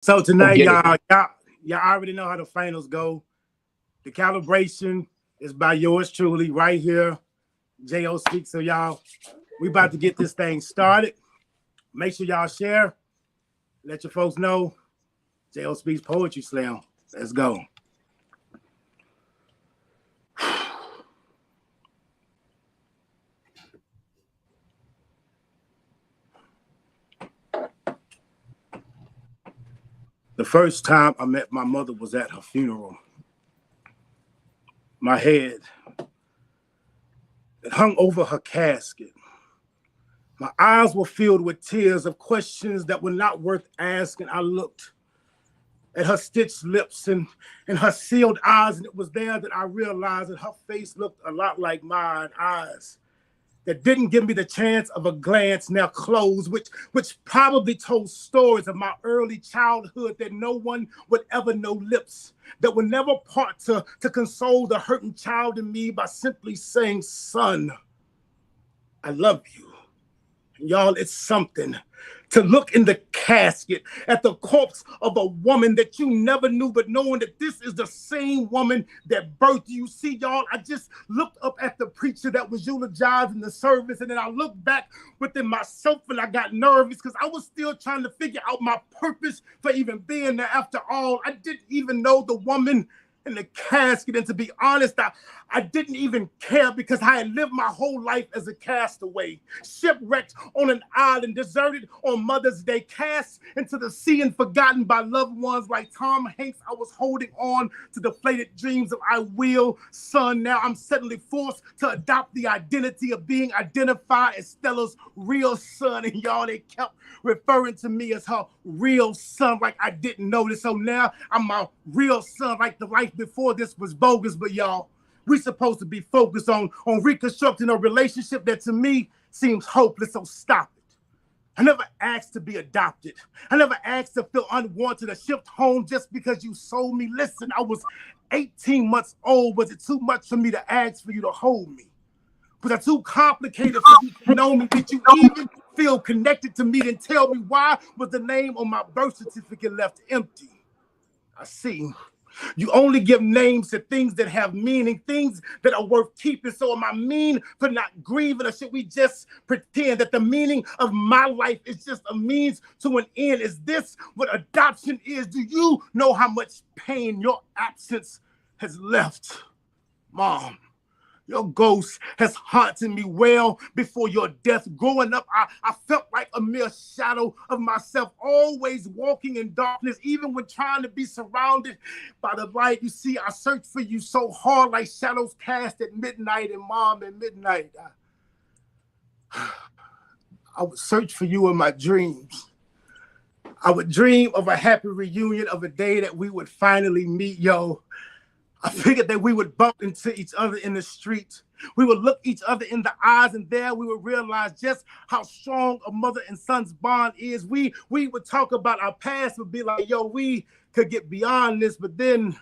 So Don't tonight, get it. y'all already know how the finals go. The calibration is by yours truly, right here. J.O. Speaks. So y'all, we about to get this thing started. Make sure y'all share. Let your folks know. J.O. Speaks Poetry Slam. Let's go. The first time I met my mother was at her funeral. My head, it hung over her casket. My eyes were filled with tears of questions that were not worth asking. I looked at her stitched lips and her sealed eyes, and it was there that I realized that her face looked a lot like mine, eyes that didn't give me the chance of a glance, now closed, which probably told stories of my early childhood that no one would ever know, lips that would never part to console the hurting child in me by simply saying, son, I love you. Y'all, it's something to look in the casket at the corpse of a woman that you never knew, but knowing that this is the same woman that birthed you. See, y'all, I just looked up at the preacher that was eulogizing the service, and then I looked back within myself and I got nervous because I was still trying to figure out my purpose for even being there. After all, I didn't even know the woman in the casket, and to be honest, I didn't even care because I had lived my whole life as a castaway, shipwrecked on an island, deserted on Mother's Day, cast into the sea and forgotten by loved ones like Tom Hanks. I was holding on to deflated dreams of I will, son. Now I'm suddenly forced to adopt the identity of being identified as Stella's real son, and y'all, they kept referring to me as her real son like I didn't notice. So now I'm my real son, like the life before this was bogus. But y'all, we supposed to be focused on reconstructing a relationship that to me seems hopeless. So stop it. I never asked to be adopted. I never asked to feel unwanted or shift home just because you sold me. Listen, I was 18 months old. Was it too much for me to ask for you to hold me? Was it too complicated for you to know me? Did you even feel connected to me? Then tell me, why was the name on my birth certificate left empty? I see. You only give names to things that have meaning, things that are worth keeping. So am I mean for not grieving, or should we just pretend that the meaning of my life is just a means to an end? Is this what adoption is? Do you know how much pain your absence has left, Mom? Your ghost has haunted me well before your death. Growing up, I felt like a mere shadow of myself, always walking in darkness, even when trying to be surrounded by the light. You see, I searched for you so hard, like shadows cast at midnight. And Mom, at midnight, I would search for you in my dreams. I would dream of a happy reunion, of a day that we would finally meet, yo. I figured that we would bump into each other in the street. We would look each other in the eyes, and there we would realize just how strong a mother and son's bond is. We would talk about our past, would be like, yo, we could get beyond this. But then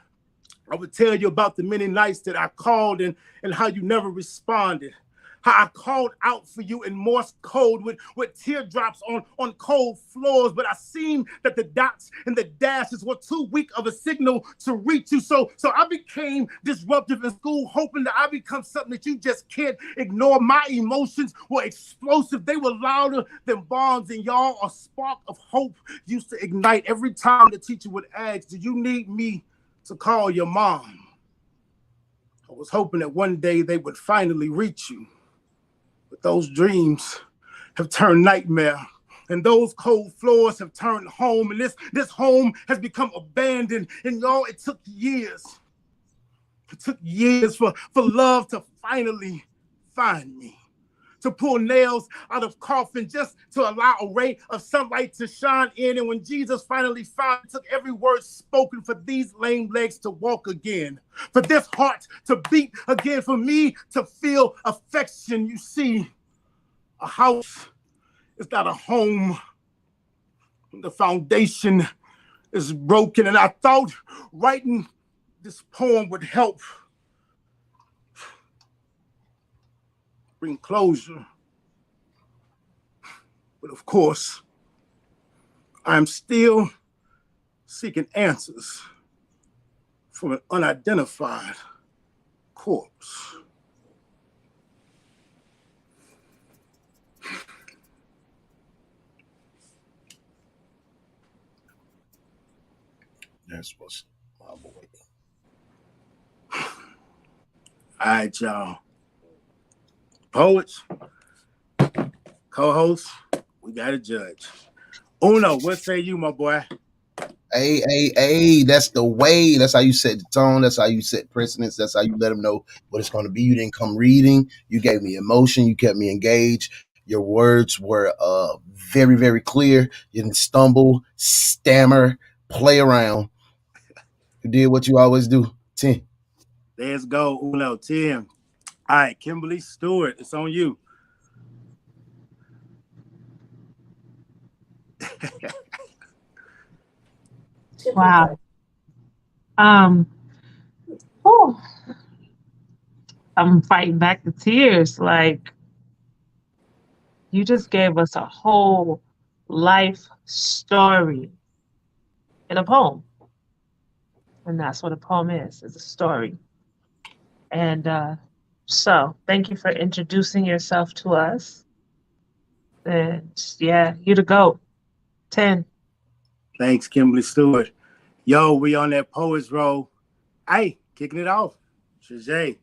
I would tell you about the many nights that I called and how you never responded. How I called out for you in Morse code with teardrops on cold floors, but I seen that the dots and the dashes were too weak of a signal to reach you. So I became disruptive in school, hoping that I become something that you just can't ignore. My emotions were explosive. They were louder than bombs, and y'all, a spark of hope used to ignite every time the teacher would ask, do you need me to call your mom? I was hoping that one day they would finally reach you. But those dreams have turned nightmare, and those cold floors have turned home, and this home has become abandoned. And y'all, it took years. It took years for love to finally find me, to pull nails out of coffin just to allow a ray of sunlight to shine in. And when Jesus finally found, it took every word spoken for these lame legs to walk again, for this heart to beat again, for me to feel affection. You see, a house is not a home. The foundation is broken, and I thought writing this poem would help bring closure. But of course, I'm still seeking answers from an unidentified corpse. That's what's my boy. All right, y'all. Poets, co-hosts, we got a judge. Uno, what say you, my boy? Hey, that's the way. That's how you set the tone. That's how you set precedence. That's how you let them know what it's going to be. You didn't come reading. You gave me emotion. You kept me engaged. Your words were very, very clear. You didn't stumble, stammer, play around. You did what you always do. 10. Let's go, Uno, 10. All right, Kimberly, Steward, it's on you. Wow. I'm fighting back the tears. Like, you just gave us a whole life story in a poem. And that's what a poem is. It's a story. And so thank you for introducing yourself to us. And yeah, you the GOAT. 10. Thanks, Kimberly Stewart. Yo, we on that Poets Roll. Hey, kicking it off. Treesje.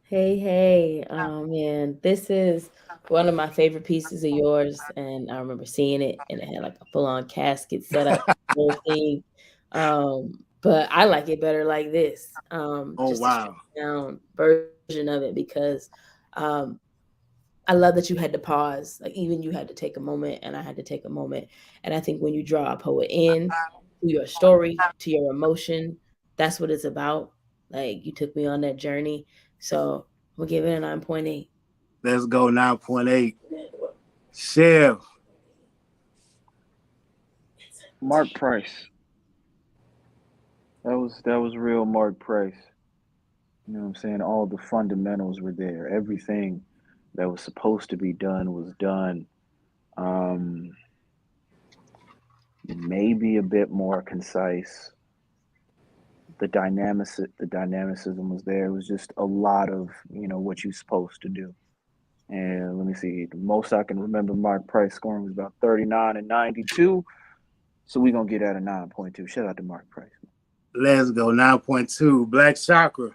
Hey, man, this is one of my favorite pieces of yours, and I remember seeing it, and it had like a full-on casket set up, whole thing. But I like it better like this. Oh, Just a wow. stripped down version of it because I love that you had to pause. Like even you had to take a moment, and I had to take a moment. And I think when you draw a poet in to your story, to your emotion, that's what it's about. Like you took me on that journey. So we'll give it a 9.8. Let's go, 9.8. Chev. Mark Price. That was real Mark Price. You know what I'm saying? All the fundamentals were there. Everything that was supposed to be done was done. Maybe a bit more concise. The dynamicism was there. It was just a lot of, what you're supposed to do. And let me see, the most I can remember Mark Price scoring was about 39 and 92. So we're going to get at a 9.2. Shout out to Mark Price. Let's go, 9.2. Black Chakra.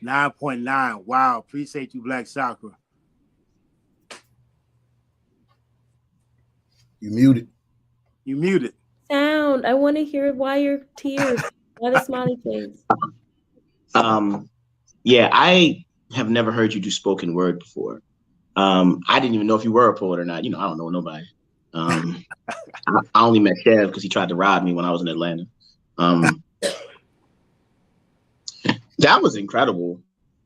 9.9. Wow, appreciate you, Black Chakra. You muted. You muted. Sound. I want to hear why your tears. Why the smiley face? Yeah, I have never heard you do spoken word before. I didn't even know if you were a poet or not. I don't know nobody. I only met Chev because he tried to rob me when I was in Atlanta. That was incredible.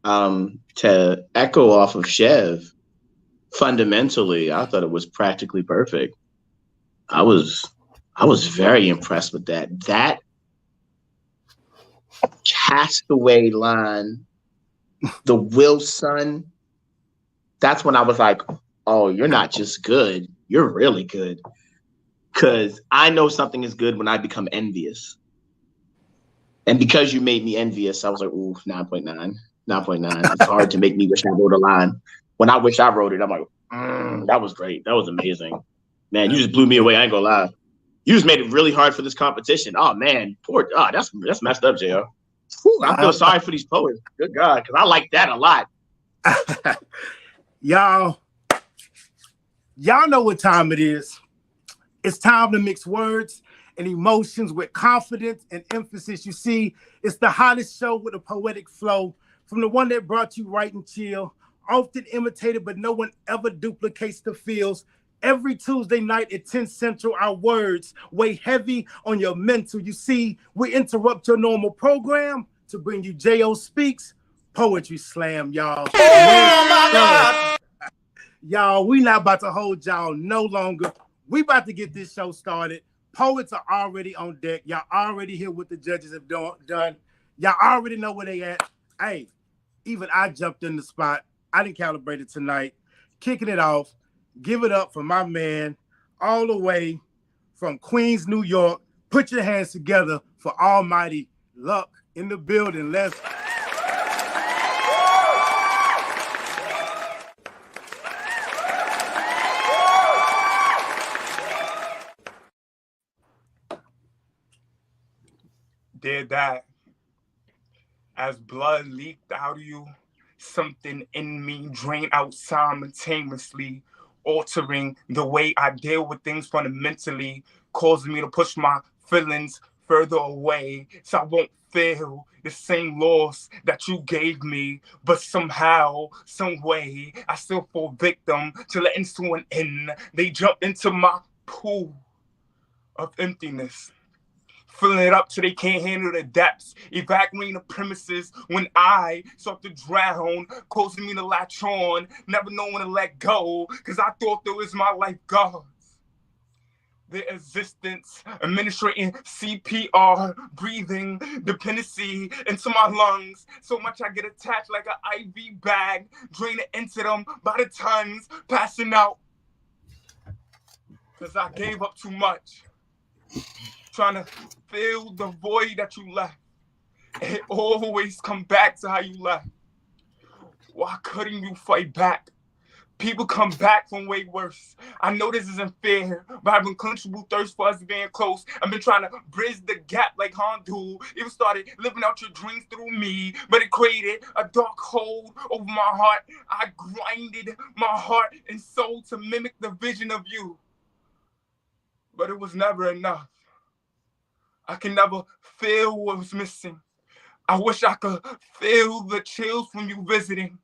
To echo off of Chev, fundamentally, I thought it was practically perfect. I was very impressed with that. That castaway line, the Wilson, that's when I was like, oh, you're not just good, you're really good. Because I know something is good when I become envious. And because you made me envious, I was like, ooh, 9.9. 9.9. It's hard to make me wish I wrote a line. When I wish I wrote it, I'm like, that was great. That was amazing. Man, you just blew me away. I ain't gonna lie. You just made it really hard for this competition. Oh man, that's messed up, JR. I feel sorry for these poets. Good God, because I like that a lot. Y'all know what time it is. It's time to mix words and emotions with confidence and emphasis. You see, it's the hottest show with a poetic flow, from the one that brought you right and chill, often imitated, but no one ever duplicates the feels. Every Tuesday night at 10 Central, our words weigh heavy on your mental. You see, we interrupt your normal program to bring you J.O. Speaks Poetry Slam, y'all. Oh my God! Y'all, we not about to hold y'all no longer. We about to get this show started. Poets are already on deck. Y'all already hear what the judges have done. Y'all already know where they at. Hey, even I jumped in the spot. I didn't calibrate it tonight. Kicking it off. Give it up for my man, all the way from Queens, New York. Put your hands together for Almighty Luck in the building. Let's Did that. As blood leaked out of you, something in me drained out simultaneously, altering the way I deal with things fundamentally, causing me to push my feelings further away so I won't feel the same loss that you gave me. But somehow, some way, I still fall victim to letting someone in. They jump into my pool of emptiness, filling it up till they can't handle the depths, evacuating the premises when I start to drown, causing me to latch on, never knowing to let go, because I thought there was my lifeguards. Their existence, administrating CPR, breathing, dependency into my lungs, so much I get attached like an IV bag, draining into them by the tons, passing out, because I gave up too much. Trying to fill the void that you left. It always come back to how you left. Why couldn't you fight back? People come back from way worse. I know this isn't fair, but I've been quenchable thirst for us being close. I've been trying to bridge the gap like Hondu. Even started living out your dreams through me, but it created a dark hold over my heart. I grinded my heart and soul to mimic the vision of you. But it was never enough. I can never feel what was missing. I wish I could feel the chills from you visiting,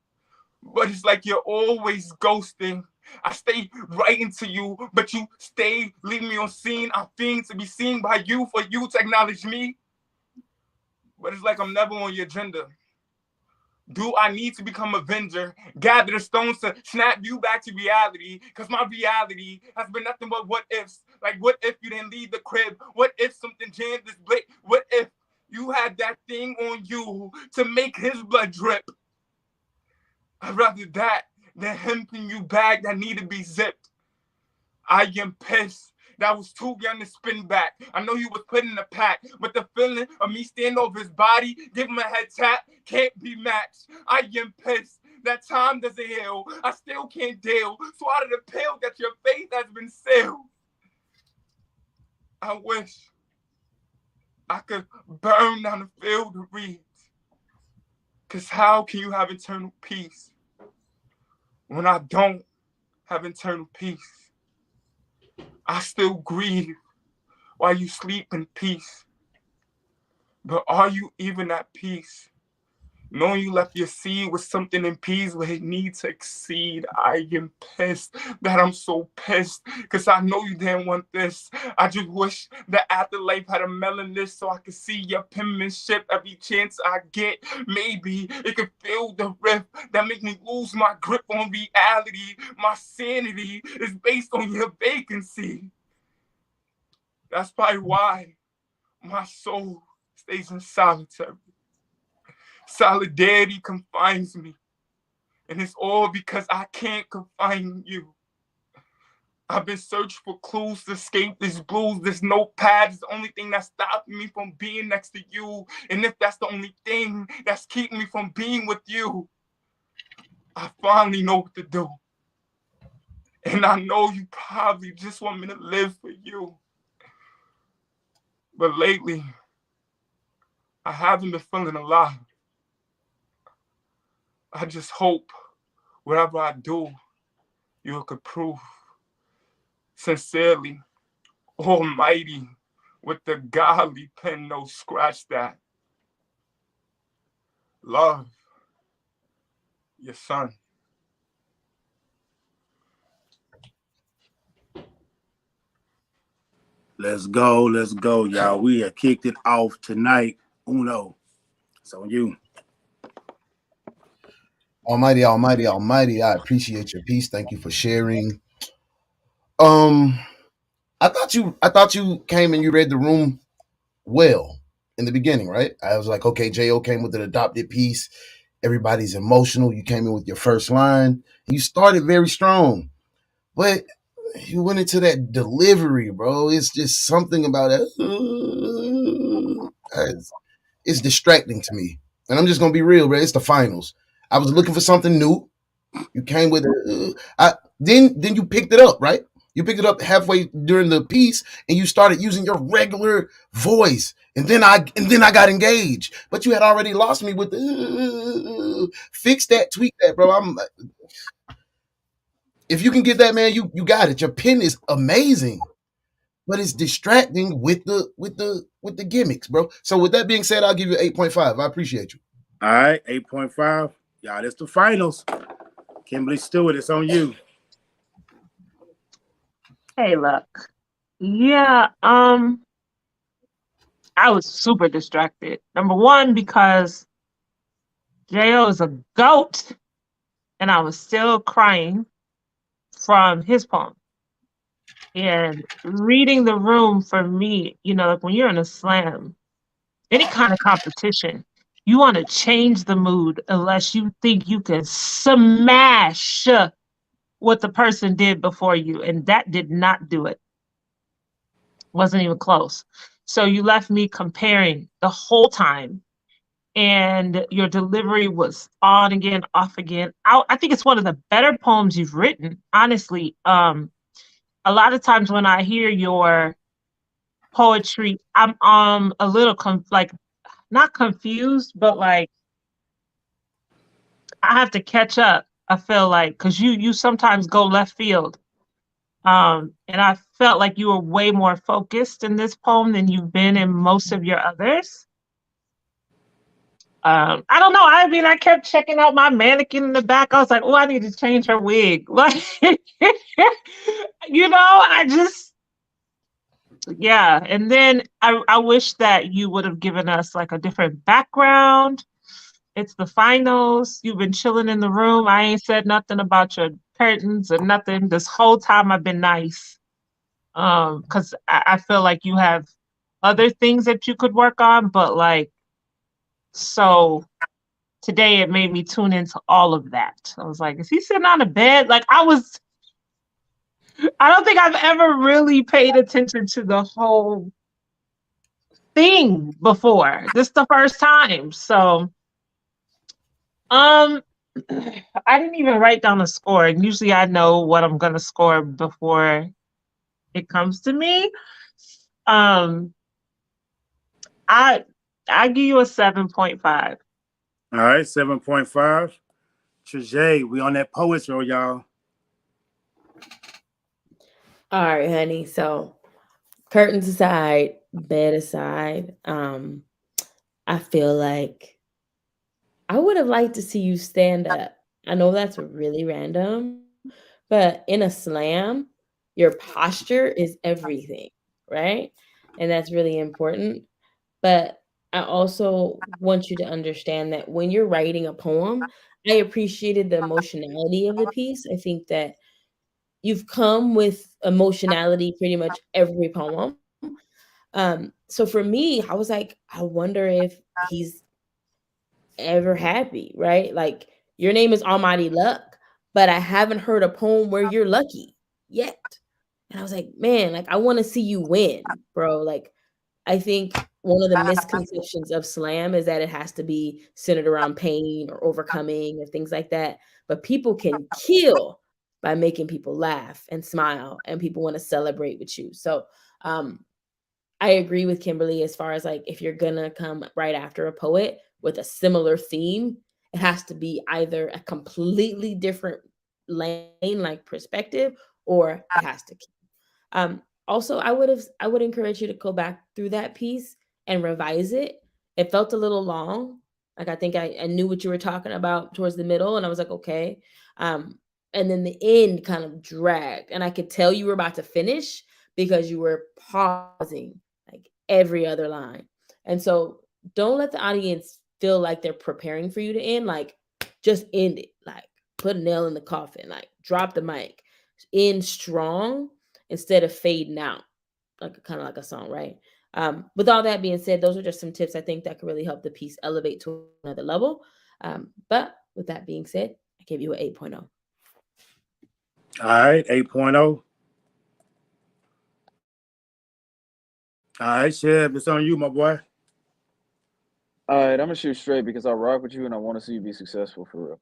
but it's like you're always ghosting. I stay writing to you, but you stay leaving me on scene. I fiend to be seen by you for you to acknowledge me, but it's like I'm never on your agenda. Do I need to become a Avenger? Gather the stones to snap you back to reality? Because my reality has been nothing but what ifs. Like, what if you didn't leave the crib? What if something jammed this blade? What if you had that thing on you to make his blood drip? I'd rather that than him pin you bag that need to be zipped. I am pissed that I was too young to spin back. I know he was put in the pack, but the feeling of me standing over his body, give him a head tap, can't be matched. I am pissed that time doesn't heal. I still can't deal. Swallow the pill that your faith has been sealed. I wish I could burn down the field of reeds. Because how can you have eternal peace when I don't have eternal peace? I still grieve while you sleep in peace. But are you even at peace? Knowing you left your seed with something in peace where it needs to exceed. I am pissed that I'm so pissed because I know you didn't want this. I just wish the afterlife had a melanin so I could see your penmanship every chance I get. Maybe it could fill the rift that make me lose my grip on reality. My sanity is based on your vacancy. That's probably why my soul stays in solitary. Solidarity confines me, and it's all because I can't confine you. I've been searching for clues to escape this blues. This notepad is the only thing that's stopping me from being next to you. And if that's the only thing that's keeping me from being with you, I finally know what to do. And I know you probably just want me to live for you. But lately, I haven't been feeling alive. I just hope whatever I do, you could prove. Sincerely, Almighty, with the godly pen, no scratch that. Love, your son. Let's go, y'all. We have kicked it off tonight. Uno. It's on you. Almighty, Almighty, Almighty, I appreciate your peace. Thank you for sharing. I thought you came and you read the room well in the beginning, right? I was like, okay, J.O. came with an adopted piece. Everybody's emotional. You came in with your first line. You started very strong. But you went into that delivery, bro. It's just something about it. It's distracting to me. And I'm just gonna be real, bro. It's the finals. I was looking for something new. You came with then you picked it up, right? You picked it up halfway during the piece and you started using your regular voice. And then I got engaged. But you had already lost me with the fix that, tweak that, bro. If you can get that, man, you got it. Your pen is amazing. But it's distracting with the gimmicks, bro. So with that being said, I'll give you 8.5. I appreciate you. All right, 8.5. Y'all, that's the finals. Kimberly Steward, it's on you. Hey, look. Yeah, I was super distracted. Number one, because J.O. is a goat, and I was still crying from his poem. And reading the room for me, like when you're in a slam, any kind of competition, you want to change the mood unless you think you can smash what the person did before you. And that did not do it. Wasn't even close. So you left me comparing the whole time. And your delivery was on again, off again. I think it's one of the better poems you've written, honestly. A lot of times when I hear your poetry, I'm a little not confused, but like I have to catch up. I feel like because you sometimes go left field, and I felt like you were way more focused in this poem than you've been in most of your others. I don't know. I mean, I kept checking out my mannequin in the back. I was like, oh, I need to change her wig. Like, I just, yeah. And then I wish that you would have given us like a different background. It's the finals. You've been chilling in the room. I ain't said nothing about your curtains or nothing. This whole time I've been nice. Because I feel like you have other things that you could work on, but like, so today it made me tune into all of that. I was like, is he sitting on a bed? Like I don't think I've ever really paid attention to the whole thing before. This is the first time. So I didn't even write down a score. And usually I know what I'm gonna score before it comes to me. I give you a 7.5. All right, 7.5. Treesje, we on that poetry roll, y'all. All right, honey. So curtains aside, bed aside, I feel like I would have liked to see you stand up. I know that's really random, but in a slam, your posture is everything, right? And that's really important. But I also want you to understand that when you're writing a poem, I appreciated the emotionality of the piece. I think that you've come with emotionality pretty much every poem. So for me, I was like, I wonder if he's ever happy, right? Like your name is Almighty Luck, but I haven't heard a poem where you're lucky yet. And I was like, man, like I want to see you win, bro. Like I think one of the misconceptions of slam is that it has to be centered around pain or overcoming or things like that. But people can kill by making people laugh and smile, and people want to celebrate with you. So I agree with Kimberly as far as like if you're gonna come right after a poet with a similar theme, it has to be either a completely different lane, like perspective, or it has to keep. Also, I would encourage you to go back through that piece and revise it. It felt a little long. Like I think I knew what you were talking about towards the middle, and I was like, okay. And then the end kind of dragged, and I could tell you were about to finish because you were pausing like every other line. And so don't let the audience feel like they're preparing for you to end. Like just end it. Like put a nail in the coffin. Like drop the mic. End strong instead of fading out, like kind of like a song, right? With all that being said, those are just some tips I think that could really help the piece elevate to another level. But with that being said, I gave you an 8.0. All right, 8.0. All right, Chev, it's on you, my boy. All right, I'm gonna shoot straight because I rock with you and I want to see you be successful for real.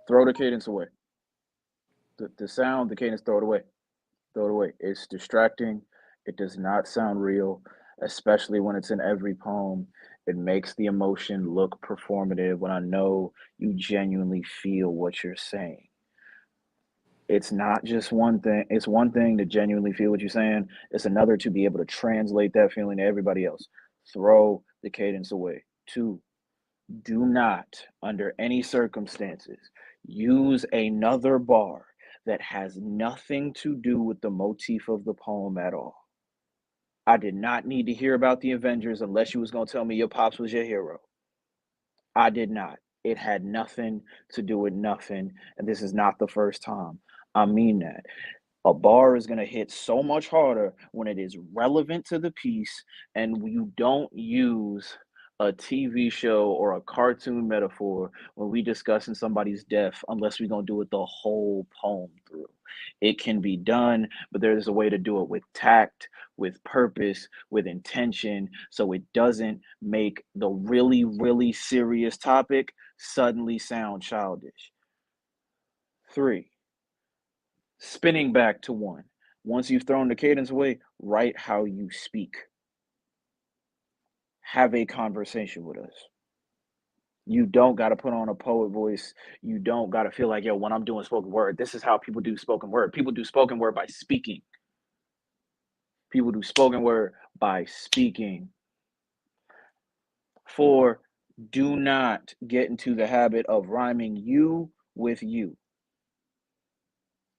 Throw the cadence away. The sound, the cadence, throw it away. Throw it away. It's distracting. It does not sound real, especially when it's in every poem. It makes the emotion look performative when I know you genuinely feel what you're saying. It's not just one thing. It's one thing to genuinely feel what you're saying. It's another to be able to translate that feeling to everybody else. Throw the cadence away. 2, do not, under any circumstances, use another bar that has nothing to do with the motif of the poem at all. I did not need to hear about the Avengers unless you was going to tell me your pops was your hero. I did not. It had nothing to do with nothing, and this is not the first time. I mean that. A bar is going to hit so much harder when it is relevant to the piece and you don't use a TV show or a cartoon metaphor when we discussing somebody's death unless we're going to do it the whole poem through. It can be done, but there's a way to do it with tact, with purpose, with intention, so it doesn't make the really, really serious topic suddenly sound childish. 3, spinning back to 1. Once you've thrown the cadence away, write how you speak. Have a conversation with us. You don't got to put on a poet voice. You don't got to feel like, yo, when I'm doing spoken word, this is how people do spoken word. People do spoken word by speaking. People do spoken word by speaking. 4, do not get into the habit of rhyming you with you,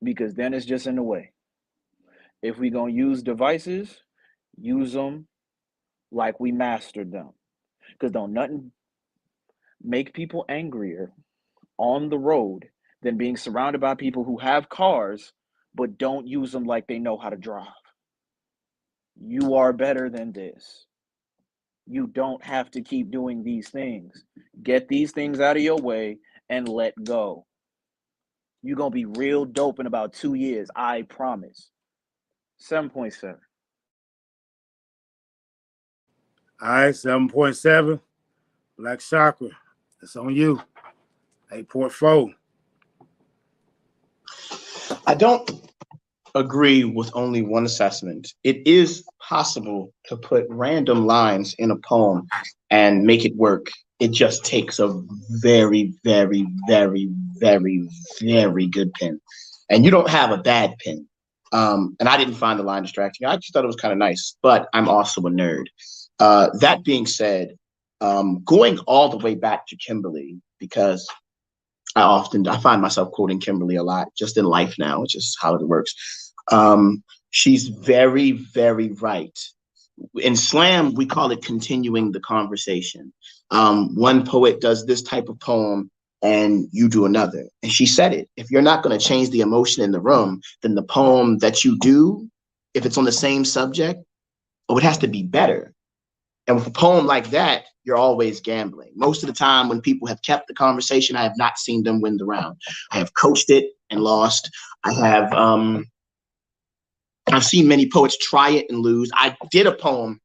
because then it's just in the way. If we gonna use devices, use them like we mastered them. Because don't nothing make people angrier on the road than being surrounded by people who have cars but don't use them like they know how to drive. You are better than this. You don't have to keep doing these things. Get these things out of your way and let go. You're going to be real dope in about 2 years, I promise. 7.7. All right, 7.7. Black Chakra, it's on you. 8.4. I don't agree with only one assessment. It is possible to put random lines in a poem and make it work. It just takes a very, very, very, very, very good pen. And you don't have a bad pen. And I didn't find the line distracting. I just thought it was kind of nice, but I'm also a nerd. That being said, going all the way back to Kimberly, because I find myself quoting Kimberly a lot just in life now, which is how it works. She's very, very right. In slam, we call it continuing the conversation. One poet does this type of poem and you do another. And she said it. If you're not going to change the emotion in the room, then the poem that you do, if it's on the same subject, it has to be better. And with a poem like that, you're always gambling. Most of the time when people have kept the conversation, I have not seen them win the round. I have coached it and lost. I've seen many poets try it and lose. I did a poem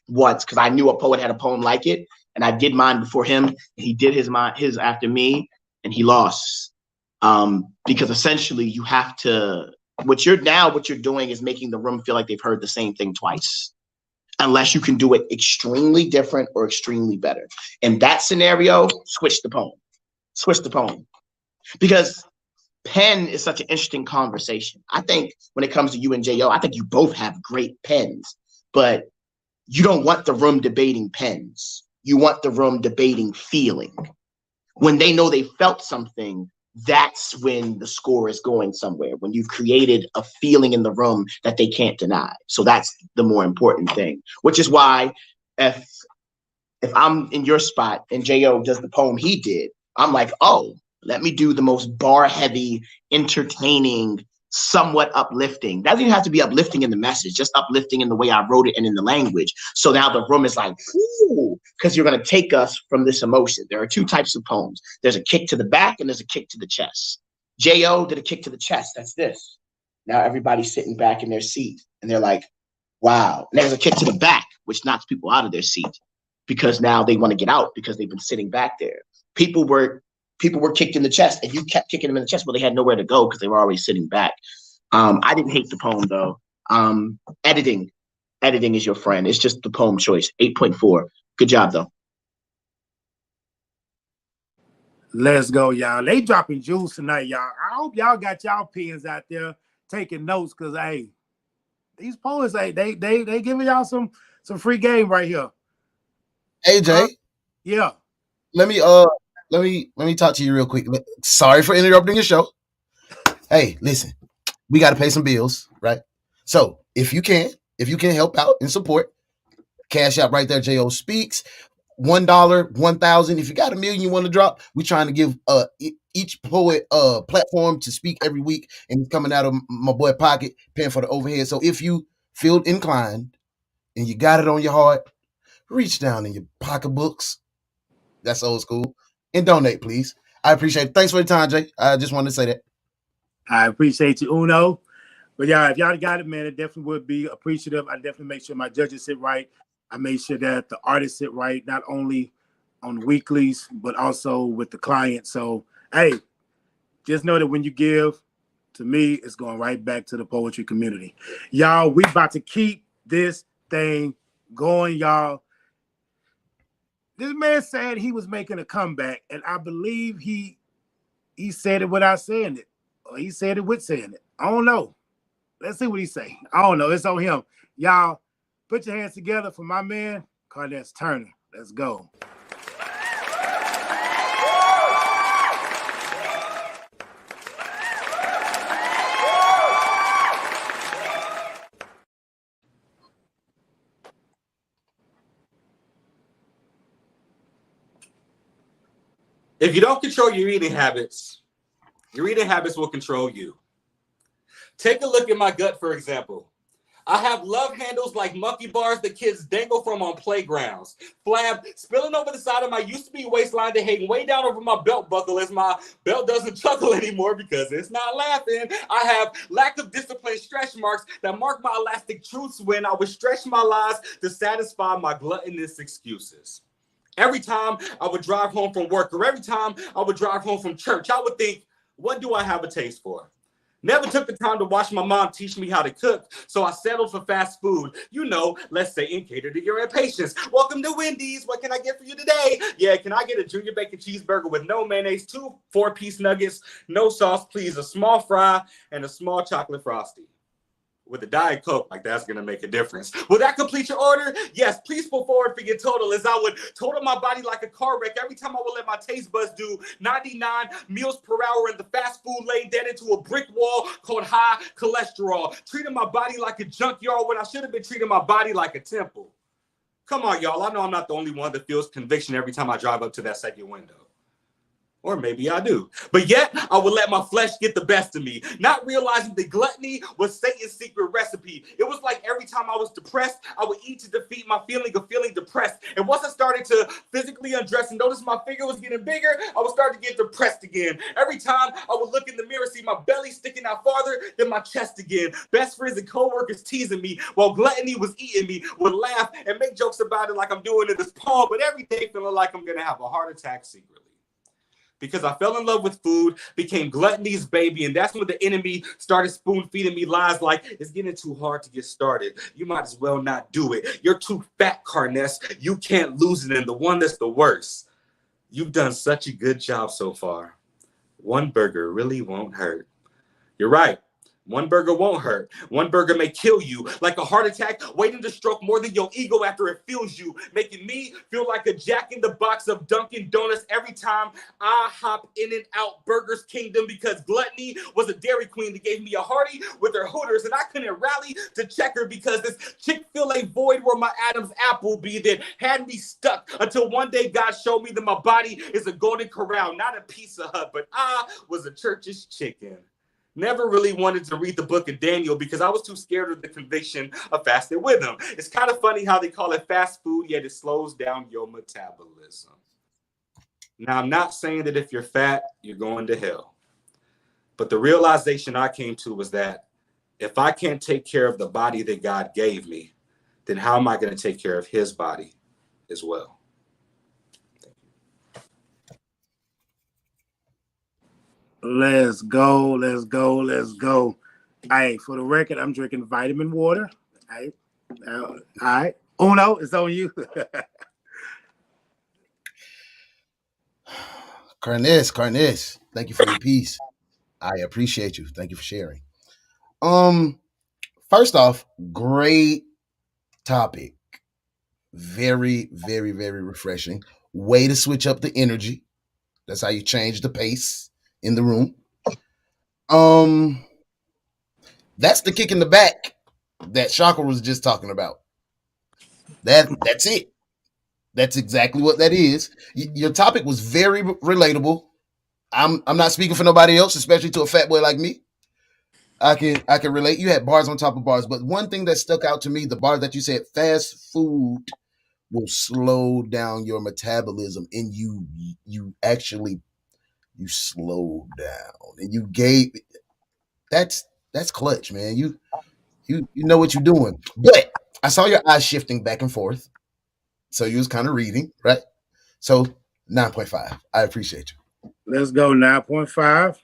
once because I knew a poet had a poem like it, and I did mine before him. He did his after me, and he lost. Because essentially you have to, what you're doing is making the room feel like they've heard the same thing twice, unless you can do it extremely different or extremely better. In that scenario, switch the poem. Because pen is such an interesting conversation. I think when it comes to you and J.O., I think you both have great pens, but you don't want the room debating pens. You want the room debating feeling. When they know they felt something, that's when the score is going somewhere, when you've created a feeling in the room that they can't deny. So that's the more important thing, which is why if I'm in your spot and J.O. does the poem he did, I'm like, oh, let me do the most bar heavy, entertaining, somewhat uplifting. Doesn't even have to be uplifting in the message, just uplifting in the way I wrote it and in the language. So now the room is like, ooh, because you're going to take us from this emotion. There are 2 types of poems. There's a kick to the back and there's a kick to the chest. J.O. did a kick to the chest. That's this. Now everybody's sitting back in their seat and they're like, Wow. And there's a kick to the back, which knocks people out of their seat because now they want to get out because they've been sitting back there. People were kicked in the chest, and you kept kicking them in the chest, but they had nowhere to go because they were already sitting back. I didn't hate the poem though. Editing is your friend. It's just the poem choice. 8.4. Good job though. Let's go, y'all. They dropping jewels tonight, y'all. I hope y'all got y'all pens out there taking notes, because hey, these poets, hey, they giving y'all some free game right here. AJ, yeah. Let me talk to you real quick. Sorry for interrupting your show. Hey, listen, we got to pay some bills, right? So if you can help out and support, cash out right there. Jo Speaks. $1, 1,000. If you got $1 million you want to drop, we're trying to give each poet platform to speak every week, and it's coming out of my boy pocket, paying for the overhead. So if you feel inclined and you got it on your heart, reach down in your pocketbooks. That's old school. And donate, please. I appreciate it. Thanks for the time, Jay. I just wanted to say that. I appreciate you, Uno. But yeah, if y'all got it, man, it definitely would be appreciative. I definitely make sure my judges sit right. I made sure that the artists sit right, not only on weeklies, but also with the client. So, hey, just know that when you give to me, it's going right back to the poetry community. Y'all, we about to keep this thing going, y'all. This man said he was making a comeback, and I believe he said it without saying it, or he said it with saying it. I don't know. Let's see what he say. I don't know. It's on him. Y'all, put your hands together for my man, Karness Turner. Let's go. If you don't control your eating habits will control you. Take a look at my gut, for example. I have love handles like monkey bars that kids dangle from on playgrounds. Flab spilling over the side of my used-to-be waistline to hang way down over my belt buckle as my belt doesn't chuckle anymore because it's not laughing. I have lack of discipline stretch marks that mark my elastic truths when I would stretch my lies to satisfy my gluttonous excuses. Every time I would drive home from work, or every time I would drive home from church, I would think, what do I have a taste for? Never took the time to watch my mom teach me how to cook, so I settled for fast food. You know, let's say and cater to your impatience. Welcome to Wendy's. What can I get for you today? Yeah, can I get a junior bacon cheeseburger with no mayonnaise, 2 4-piece nuggets, no sauce, please, a small fry, and a small chocolate frosty? With a Diet Coke, like that's going to make a difference. Will that complete your order? Yes, please pull forward for your total, as I would total my body like a car wreck every time I would let my taste buds do 99 meals per hour in the fast food lane, then into a brick wall called high cholesterol, treating my body like a junkyard when I should have been treating my body like a temple. Come on, y'all. I know I'm not the only one that feels conviction every time I drive up to that second window. Or maybe I do. But yet, I would let my flesh get the best of me, not realizing that gluttony was Satan's secret recipe. It was like every time I was depressed, I would eat to defeat my feeling of feeling depressed. And once I started to physically undress and notice my figure was getting bigger, I would start to get depressed again. Every time I would look in the mirror, see my belly sticking out farther than my chest again. Best friends and co-workers teasing me while gluttony was eating me, would laugh and make jokes about it like I'm doing in this poem, but every day feeling like I'm going to have a heart attack secretly. Because I fell in love with food, became gluttony's baby, and that's when the enemy started spoon-feeding me lies like, it's getting too hard to get started. You might as well not do it. You're too fat, Karness. You can't lose it, and the one that's the worst. You've done such a good job so far. One burger really won't hurt. You're right. One burger won't hurt. One burger may kill you like a heart attack waiting to stroke more than your ego after it fills you, making me feel like a Jack in the Box of Dunkin' Donuts every time I hop in and out Burger's Kingdom, because gluttony was a Dairy Queen that gave me a hearty with her Hooters, and I couldn't rally to Checker because this Chick-fil-A void where my Adam's apple be that had me stuck until one day God showed me that my body is a golden corral, not a Pizza Hut, but I was a church's chicken. Never really wanted to read the book of Daniel because I was too scared of the conviction of fasting with him. It's kind of funny how they call it fast food, yet it slows down your metabolism. Now, I'm not saying that if you're fat, you're going to hell. But the realization I came to was that if I can't take care of the body that God gave me, then how am I going to take care of his body as well? Let's go. Let's go. Let's go. Hey, for the record, I'm drinking vitamin water. All right. Uno, it's on you. Karness, thank you for your piece. I appreciate you. Thank you for sharing. First off, great topic. Very, very, very refreshing. Way to switch up the energy. That's how you change the pace in the room. That's the kick in the back that Chakra was just talking about. That's it. That's exactly what that is. Your topic was very relatable. I'm not speaking for nobody else, especially to a fat boy like me. I can relate. You had bars on top of bars, but one thing that stuck out to me, the bar that you said, fast food will slow down your metabolism, and you slowed down, and you gave. That's clutch, man. You know what you're doing. But I saw your eyes shifting back and forth, so you was kind of reading, right? So 9.5. I appreciate you. Let's go 9.5.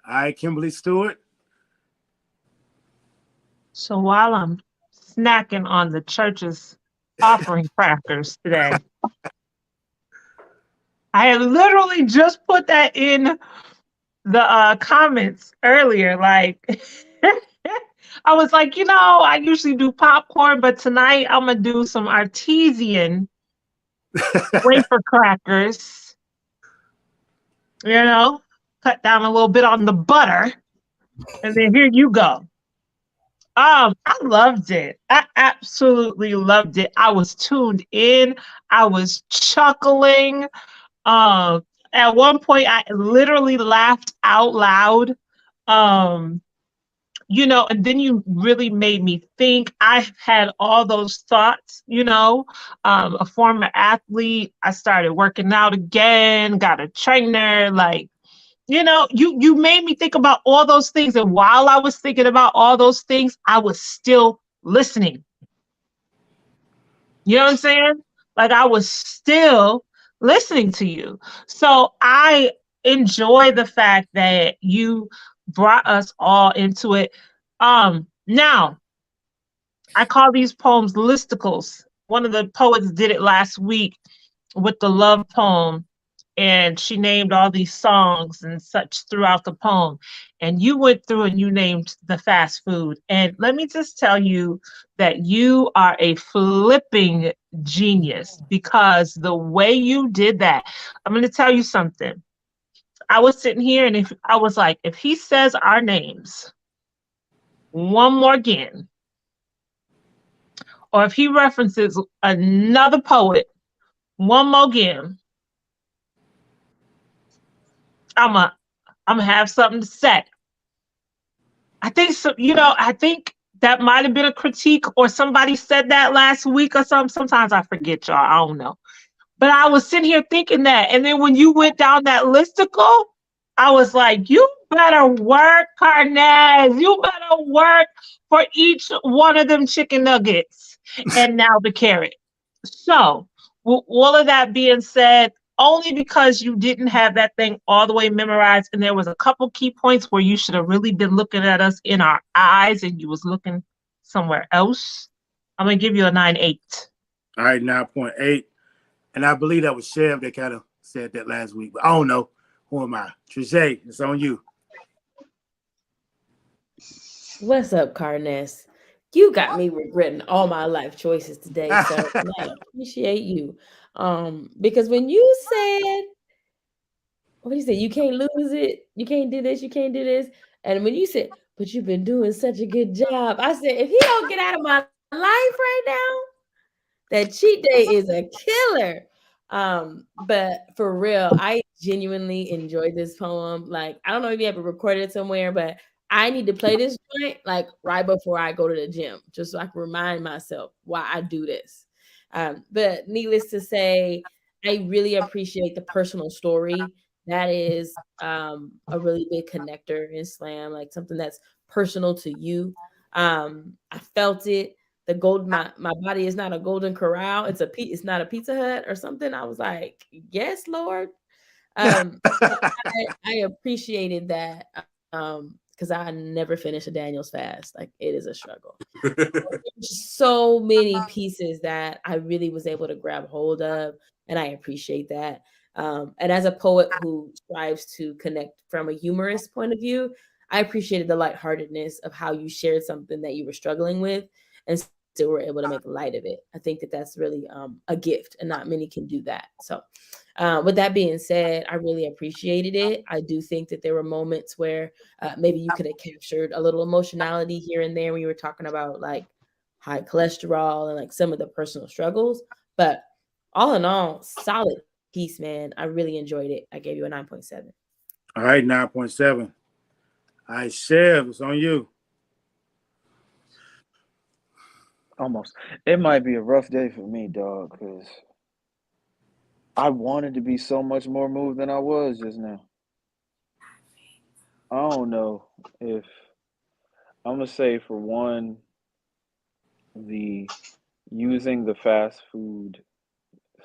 All right, Kimberly Steward. So while I'm snacking on the church's offering crackers today, I had literally just put that in the comments earlier. Like, I was like, I usually do popcorn, but tonight I'm going to do some artesian wafer crackers. Cut down a little bit on the butter. And then here you go. I loved it. I absolutely loved it. I was tuned in. I was chuckling. At one point, I literally laughed out loud. And then you really made me think. I had all those thoughts, a former athlete. I started working out again, got a trainer, you made me think about all those things. And while I was thinking about all those things, I was still listening. You know what I'm saying? Like, I was still listening to you. So I enjoy the fact that you brought us all into it. Now, I call these poems listicles. One of the poets did it last week with the love poem, and she named all these songs and such throughout the poem. And you went through and you named the fast food. And let me just tell you that you are a flipping genius, because the way you did that, I'm going to tell you something. I was sitting here and I was like, if he says our names one more again, or if he references another poet one more again, I'm gonna have something to say. I think so. I think that might have been a critique, or somebody said that last week or something. Sometimes I forget, y'all. I don't know. But I was sitting here thinking that, and then when you went down that listicle, I was like, you better work, Karness. You better work for each one of them chicken nuggets, and now the carrot. So, with all of that being said, only because you didn't have that thing all the way memorized, and there was a couple key points where you should have really been looking at us in our eyes and you was looking somewhere else, I'm going to give you a 9.8. All right, 9.8. And I believe that was Chev that kind of said that last week, but I don't know. Who am I? Treesje, it's on you. What's up, Karness? You got me regretting all my life choices today, so I appreciate you. Because when you said, what do you say? You can't lose it. You can't do this. You can't do this. And when you said, but you've been doing such a good job, I said, if he don't get out of my life right now, that cheat day is a killer. But for real, I genuinely enjoyed this poem. Like, I don't know if you ever recorded it somewhere, but I need to play this joint like right before I go to the gym, just so I can remind myself why I do this. But needless to say, I really appreciate the personal story. That is a really big connector in slam, like something that's personal to you. I felt it. the gold, my body is not a golden corral. It's not a Pizza Hut or something. I was like, yes, Lord. I appreciated that because I never finish a Daniel's fast. Like, it is a struggle. So many pieces that I really was able to grab hold of, and I appreciate that. And as a poet who strives to connect from a humorous point of view, I appreciated the lightheartedness of how you shared something that you were struggling with and still were able to make light of it. I think that that's really a gift, and not many can do that. So with that being said, I really appreciated it. I do think that there were moments where maybe you could have captured a little emotionality here and there when you were talking about like high cholesterol and like some of the personal struggles. But all in all, solid piece, man. I really enjoyed it. I gave you a 9.7. All right, 9.7. All right, Chev, it's on you. Almost. It might be a rough day for me, dog, because I wanted to be so much more moved than I was just now. I don't know if I'm gonna say, for one, the using the fast food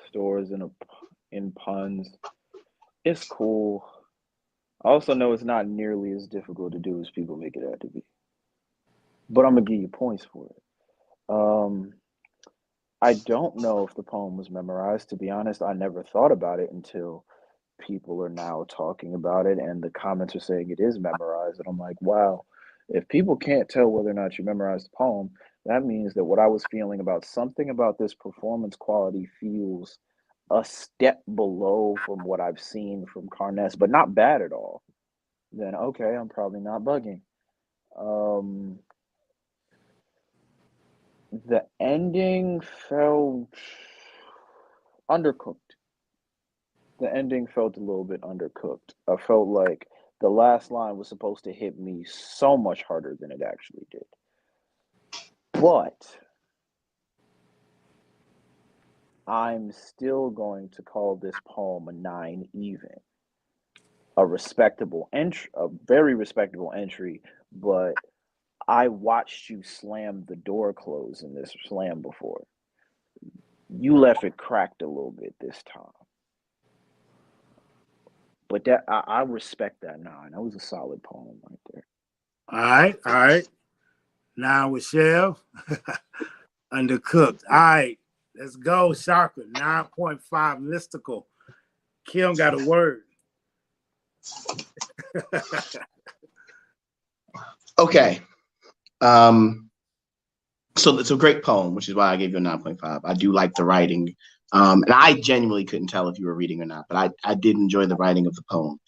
stores in puns, it's cool. I also know it's not nearly as difficult to do as people make it out to be. But I'm gonna give you points for it. I don't know if the poem was memorized. To be honest, I never thought about it until people are now talking about it and the comments are saying it is memorized. And I'm like, wow, if people can't tell whether or not you memorized the poem, that means that what I was feeling about something about this performance quality feels a step below from what I've seen from Karness, but not bad at all. Then okay, I'm probably not bugging. The ending felt undercooked. The ending felt a little bit undercooked. I felt like the last line was supposed to hit me so much harder than it actually did. But I'm still going to call this poem a 9 even. A respectable entry, a very respectable entry, but I watched you slam the door close in this slam before. You left it cracked a little bit this time. But that I respect that 9. That was a solid poem right there. All right. Now with Chev, undercooked. All right, let's go, Chakra. 9.5 listicle. Kim got a word. Okay. So it's a great poem, which is why I gave you a 9.5. I do like the writing. And I genuinely couldn't tell if you were reading or not, but I did enjoy the writing of the poem.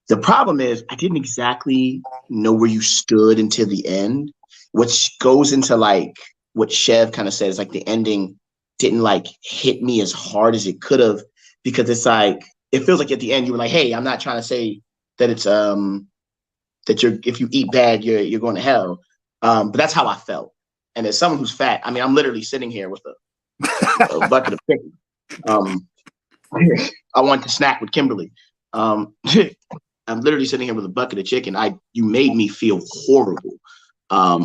The problem is I didn't exactly know where you stood until the end, which goes into like what Chev kind of says, like the ending didn't like hit me as hard as it could have, because it's like, it feels like at the end you were like, hey, I'm not trying to say that it's that if you eat bad, you're going to hell. But that's how I felt. And as someone who's fat, I mean, I'm literally sitting here with a bucket of chicken. I want to snack with Kimberly. I'm literally sitting here with a bucket of chicken. You made me feel horrible,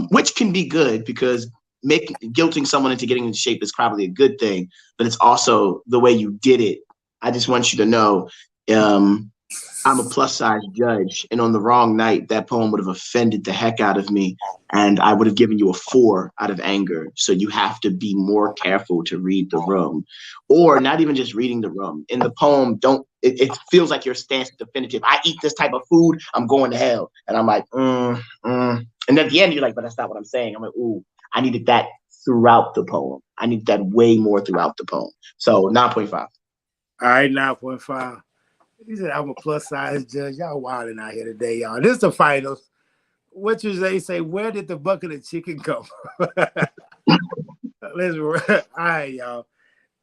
which can be good because guilting someone into getting into shape is probably a good thing, but it's also the way you did it. I just want you to know, I'm a plus size judge, and on the wrong night, that poem would have offended the heck out of me, and I would have given you a 4 out of anger. So you have to be more careful to read the room, or not even just reading the room. In the poem, it feels like your stance is definitive. I eat this type of food, I'm going to hell. And I'm like, And at the end, you're like, but that's not what I'm saying. I'm like, ooh, I needed that throughout the poem. I need that way more throughout the poem. So 9.5. All right, 9.5. He said, I'm a plus size judge. Y'all wilding out here today, y'all. This is the finals. What you say, where did the bucket of chicken go? All right, y'all.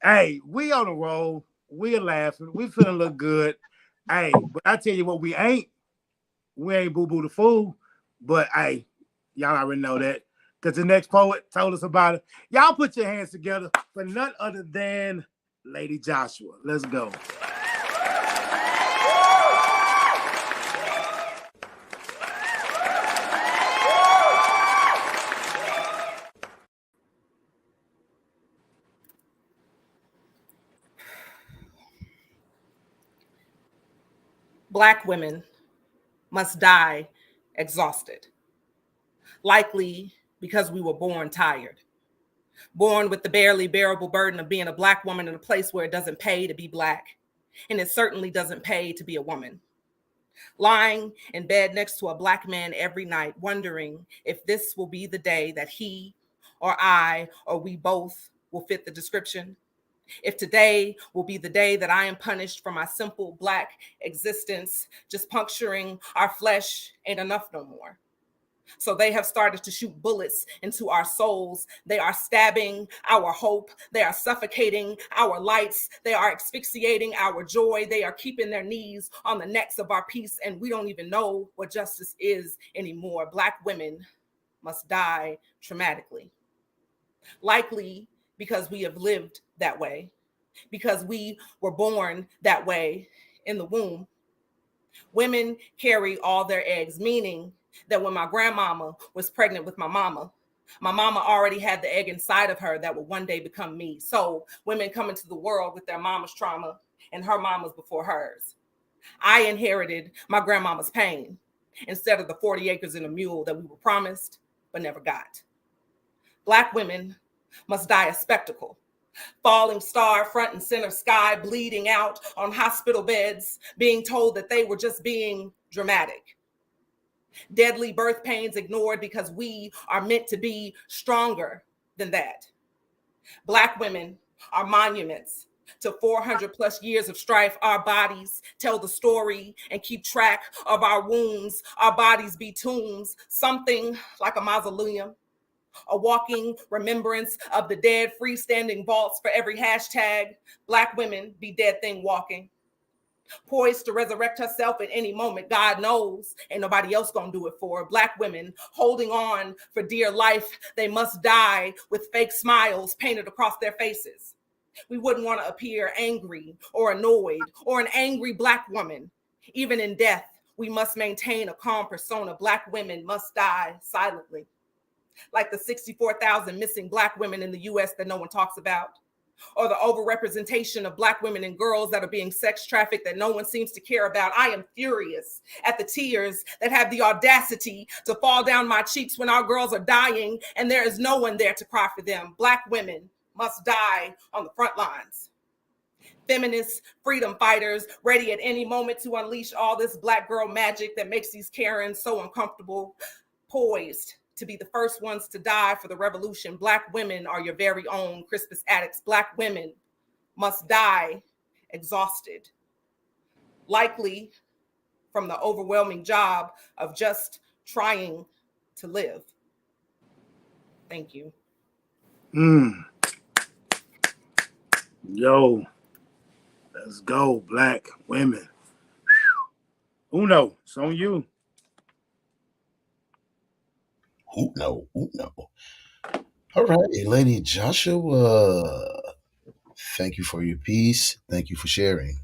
Hey, we on the roll. We are laughing. We feeling look good. Hey, but I tell you what, we ain't boo-boo the fool. But hey, y'all already know that. Because the next poet told us about it. Y'all put your hands together for none other than Lady Joshua. Let's go. Black women must die exhausted, likely because we were born tired, born with the barely bearable burden of being a Black woman in a place where it doesn't pay to be Black, and it certainly doesn't pay to be a woman. Lying in bed next to a Black man every night, wondering if this will be the day that he or I or we both will fit the description. If today will be the day that I am punished for my simple Black existence, just puncturing our flesh ain't enough no more. So they have started to shoot bullets into our souls. They are stabbing our hope. They are suffocating our lights. They are asphyxiating our joy. They are keeping their knees on the necks of our peace, and we don't even know what justice is anymore. Black women must die traumatically. Likely because we have lived that way, because we were born that way in the womb. Women carry all their eggs, meaning that when my grandmama was pregnant with my mama already had the egg inside of her that would one day become me. So women come into the world with their mama's trauma and her mama's before hers. I inherited my grandmama's pain instead of the 40 acres and a mule that we were promised but never got. Black women must die a spectacle. Falling star, front and center sky, bleeding out on hospital beds, being told that they were just being dramatic. Deadly birth pains ignored because we are meant to be stronger than that. Black women are monuments to 400 plus years of strife. Our bodies tell the story and keep track of our wounds. Our bodies be tombs, something like a mausoleum, a walking remembrance of the dead, freestanding vaults for every hashtag. Black women be dead thing walking, poised to resurrect herself at any moment. God knows ain't nobody else gonna do it for her. Black women holding on for dear life. They must die with fake smiles painted across their faces. We wouldn't want to appear angry or annoyed or an angry Black woman. Even in death, we must maintain a calm persona. Black women must die silently, like the 64,000 missing Black women in the US that no one talks about, or the overrepresentation of Black women and girls that are being sex trafficked that no one seems to care about. I am furious at the tears that have the audacity to fall down my cheeks when our girls are dying and there is no one there to cry for them. Black women must die on the front lines. Feminists, freedom fighters, ready at any moment to unleash all this Black girl magic that makes these Karens so uncomfortable, poised to be the first ones to die for the revolution. Black women are your very own Crispus addicts. Black women must die exhausted, likely from the overwhelming job of just trying to live. Thank you. Yo, let's go, Black women. Uno, it's on you. No. All right, Lady Joshua. Thank you for your piece. Thank you for sharing.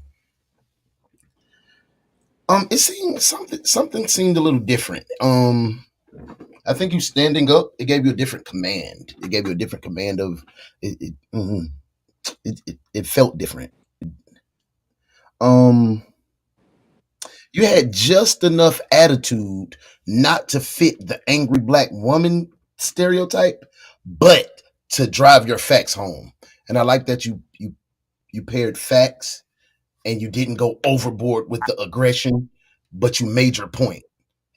It seemed something seemed a little different. I think you standing up, it gave you a different command. It gave you a different command of it. It felt different. You had just enough attitude not to fit the angry Black woman stereotype, but to drive your facts home. And I like that you paired facts and you didn't go overboard with the aggression, but you made your point.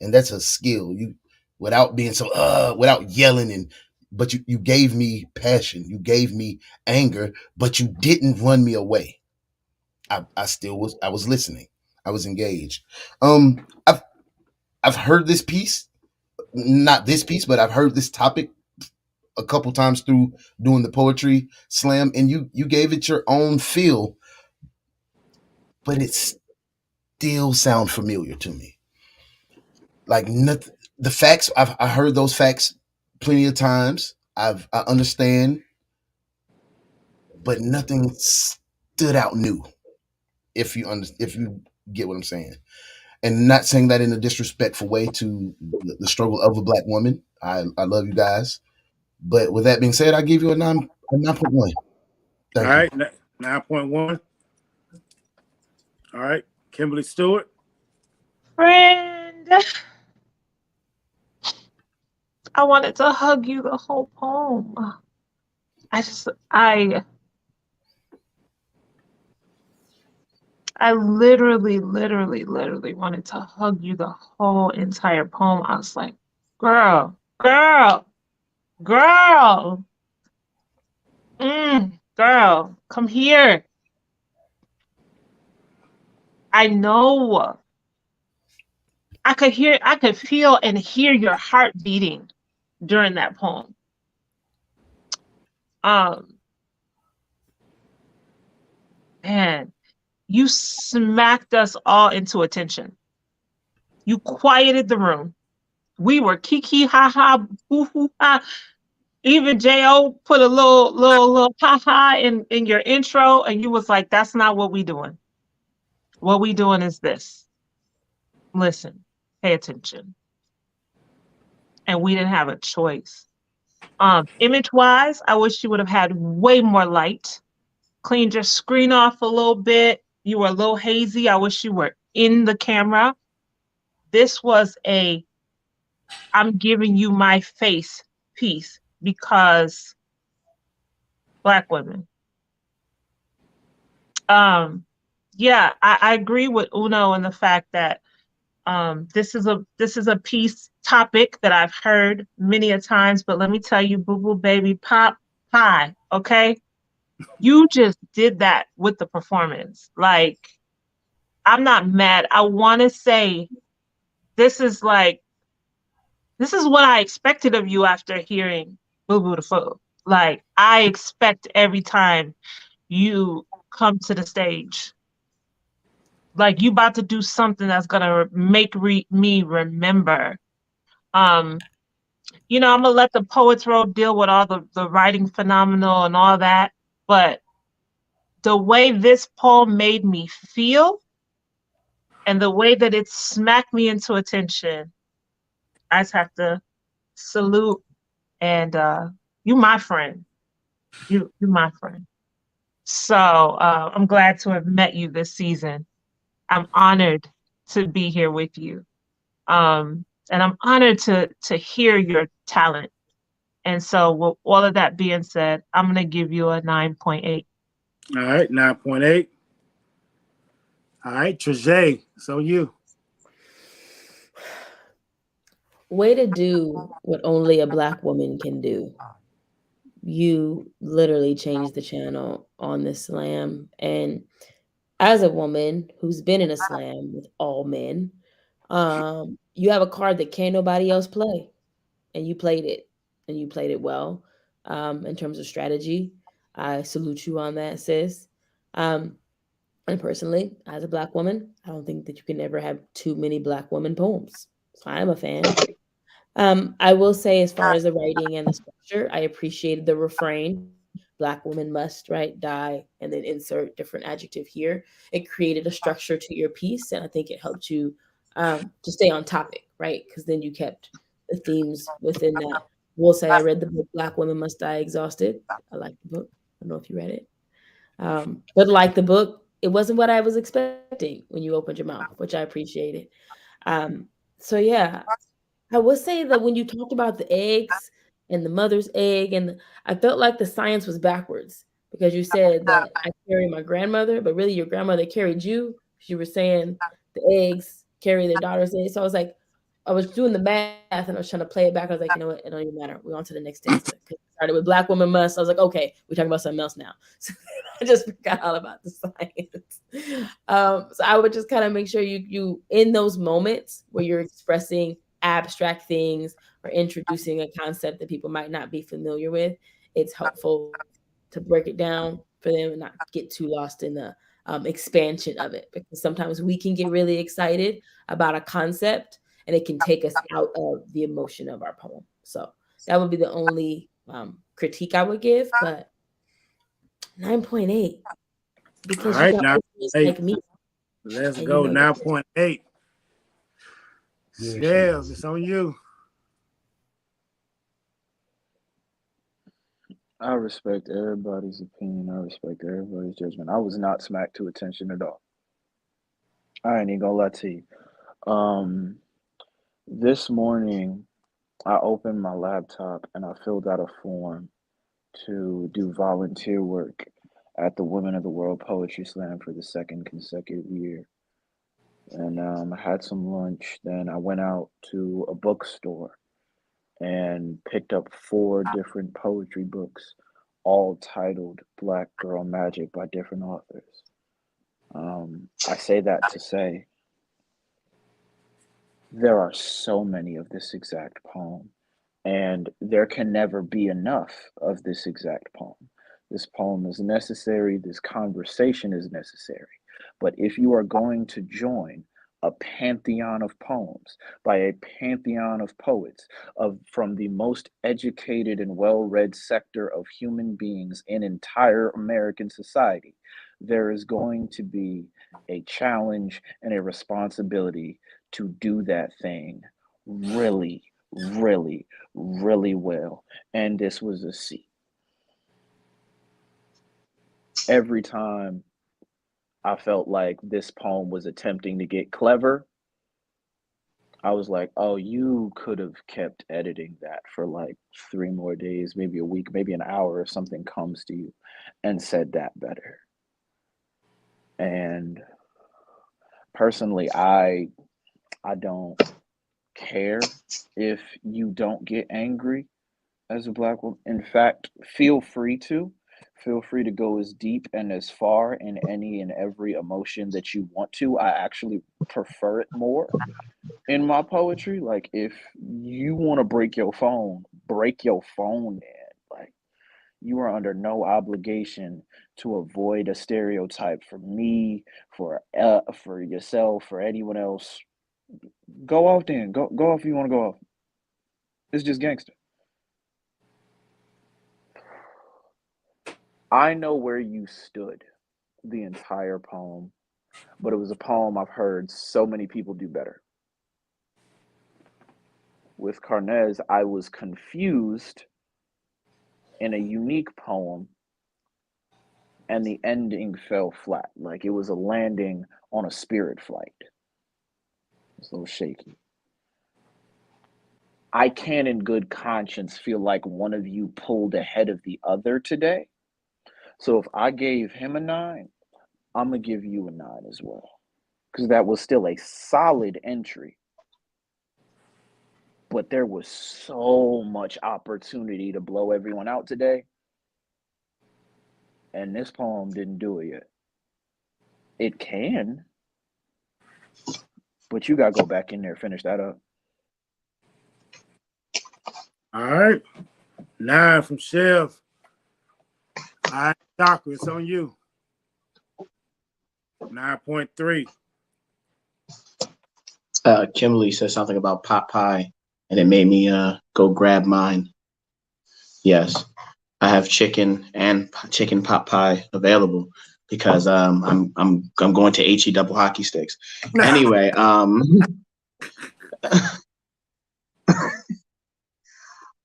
And that's a skill. You without being so without yelling but you gave me passion, you gave me anger, but you didn't run me away. I was listening. I was engaged. I've heard this piece, not this piece, but I've heard this topic a couple times through doing the poetry slam, and you gave it your own feel, but it still sound familiar to me. Like nothing, the facts, I heard those facts plenty of times. I understand, but nothing stood out new. If you get what I'm saying. And not saying that in a disrespectful way to the struggle of a Black woman. I love you guys. But with that being said, I give you a 9.1. All right, 9.1. All right, Kimberly Steward. friend. I wanted to hug you the whole poem. I literally wanted to hug you the whole entire poem. I was like, girl, girl, girl, girl, come here. I know. I could feel and hear your heart beating during that poem. Man, you smacked us all into attention. You quieted the room. We were kiki ha ha boo hoo ha. Even Jo put a little ha ha in your intro, and you was like, "That's not what we doing. What we doing is this. Listen, pay attention." And we didn't have a choice. Image wise, I wish you would have had way more light. Cleaned your screen off a little bit. You were a little hazy. I wish you were in the camera. This was I'm giving you my face piece because Black women. Yeah, I agree with Uno in the fact that this is a piece topic that I've heard many a times, but let me tell you, boo boo baby, pop pie, okay? You just did that with the performance. Like, I'm not mad. I want to say this is what I expected of you after hearing Boo Boo the Fool. Like, I expect every time you come to the stage, like you about to do something that's gonna make me remember. You know, I'm gonna let the Poets Row deal with all the writing phenomenal and all that, but the way this poem made me feel and the way that it smacked me into attention, I just have to salute. And you my friend. You my friend. So I'm glad to have met you this season. I'm honored to be here with you. And I'm honored to hear your talent. And so with all of that being said, I'm gonna give you a 9.8. All right, 9.8. All right, Treesje, so you. Way to do what only a Black woman can do. You literally changed the channel on this slam. And as a woman who's been in a slam with all men, you have a card that can't nobody else play. And you played it. And you played it well in terms of strategy. I salute you on that, sis. And personally, as a Black woman, I don't think that you can ever have too many Black woman poems. So I'm a fan. I will say, as far as the writing and the structure, I appreciated the refrain. Black woman must, right, die, and then insert different adjective here. It created a structure to your piece, and I think it helped you to stay on topic, right? Because then you kept the themes within that. We'll say I read the book Black Women Must Die Exhausted. I like the book. I don't know if you read it. But like the book, it wasn't what I was expecting when you opened your mouth, which I appreciated. So yeah, I would say that when you talked about the eggs and the mother's egg, and I felt like the science was backwards because you said that I carry my grandmother, but really your grandmother carried you. You were saying the eggs carry their daughter's eggs. So I was like, I was doing the math and I was trying to play it back. I was like, you know what? It don't even matter. We're on to the next stanza. Because it started with Black woman must. I was like, okay, we're talking about something else now. So I just forgot all about the science. So I would just kind of make sure you in those moments where you're expressing abstract things or introducing a concept that people might not be familiar with, it's helpful to break it down for them and not get too lost in the expansion of it, because sometimes we can get really excited about a concept and it can take us out of the emotion of our poem. So that would be the only critique I would give, but 9.8 because All right, you got listeners like me. Let's and go, you know 9.8. Chev, it's on you. I respect everybody's opinion. I respect everybody's judgment. I was not smacked to attention at all. I ain't even gonna lie to you. This morning, I opened my laptop and I filled out a form to do volunteer work at the Women of the World Poetry Slam for the second consecutive year. And I had some lunch. Then I went out to a bookstore and picked up 4 different poetry books, all titled Black Girl Magic by different authors. I say that to say there are so many of this exact poem, and there can never be enough of this exact poem. This poem is necessary, this conversation is necessary. But if you are going to join a pantheon of poems by a pantheon of poets from the most educated and well-read sector of human beings in entire American society, there is going to be a challenge and a responsibility to do that thing really, really, really well. And this was a C. Every time I felt like this poem was attempting to get clever, I was like, oh, you could have kept editing that for like 3 more days, maybe a week, maybe an hour if something comes to you, and said that better. And personally, I don't care if you don't get angry as a Black woman. In fact, feel free to go as deep and as far in any and every emotion that you want to. I actually prefer it more in my poetry. Like, if you want to break your phone in. Like, you are under no obligation to avoid a stereotype for me, for yourself, for anyone else. Go off then. Go off if you want to go off. It's just gangster. I know where you stood the entire poem, but it was a poem I've heard so many people do better. With Karness, I was confused in a unique poem, and the ending fell flat. Like it was a landing on a spirit flight. It's a little shaky. I can in good conscience feel like one of you pulled ahead of the other today. So if I gave him a 9, I'm going to give you a 9 as well. Because that was still a solid entry. But there was so much opportunity to blow everyone out today. And this poem didn't do it yet. It can. But you got to go back in there, finish that up. All right. 9 from Chev. All right, Chakra, it's on you. 9.3. Kimberly said something about pot pie, and it made me go grab mine. Yes, I have chicken and chicken pot pie available because I'm going to HE double hockey sticks. Anyway,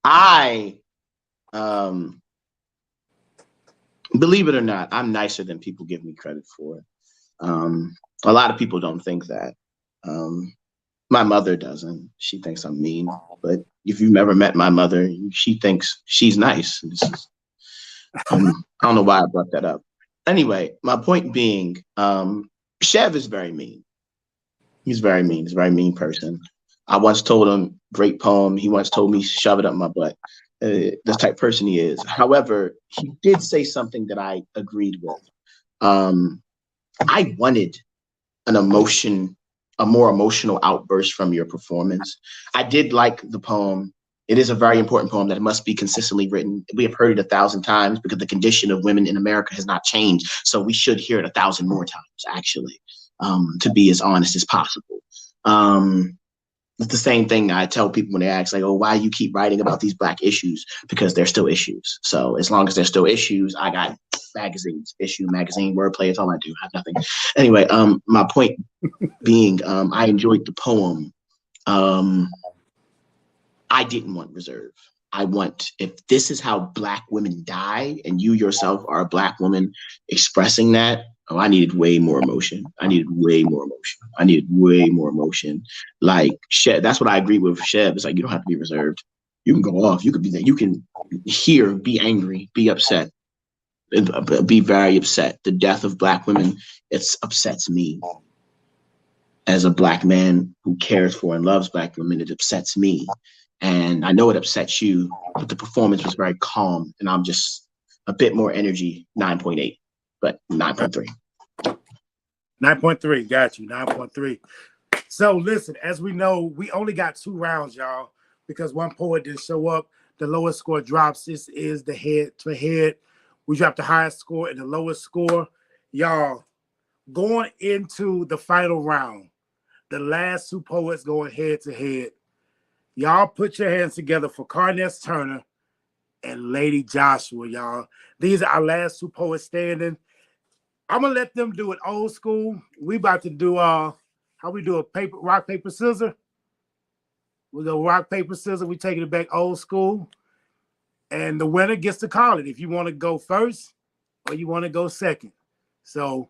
I believe it or not, I'm nicer than people give me credit for. A lot of people don't think that. My mother doesn't. She thinks I'm mean. But if you've never met my mother, she thinks she's nice. I don't know why I brought that up. Anyway, my point being, Chev is very mean. He's very mean. He's a very mean person. I once told him, great poem. He once told me, shove it up my butt. This type of person he is. However, he did say something that I agreed with. I wanted a more emotional outburst from your performance. I did like the poem. It is a very important poem that must be consistently written. We have heard it 1,000 times because the condition of women in America has not changed. So we should hear it 1,000 more times, actually, to be as honest as possible. It's the same thing I tell people when they ask, like, oh, why you keep writing about these Black issues? Because they're still issues. So as long as there's still issues, I got magazines, magazine, wordplay, it's all I do. I have nothing. Anyway, my point being, I enjoyed the poem. I didn't want reserve. I want, if this is how Black women die and you yourself are a Black woman expressing that, Oh, I needed way more emotion. I needed way more emotion. I needed way more emotion. Like Chev, that's what I agree with Chev. It's like you don't have to be reserved. You can go off. You could be there. You can hear, be angry, be upset, be very upset. The death of Black women, it upsets me. As a Black man who cares for and loves Black women, it upsets me. And I know it upsets you, but the performance was very calm. And I'm just a bit more energy, 9.8, but 9.3. 9.3, got you, 9.3. So listen, as we know, we only got 2 rounds, y'all, because one poet didn't show up. The lowest score drops. This is the head to head. We dropped the highest score and the lowest score. Y'all, going into the final round, the last 2 poets going head to head. Y'all put your hands together for Karness Turner and Lady Joshua, y'all. These are our last 2 poets standing. I'm gonna let them do it old school. We about to do how we do a rock, paper, scissors. We go rock, paper, scissors. We taking it back old school. And the winner gets to call it if you want to go first or you want to go second. So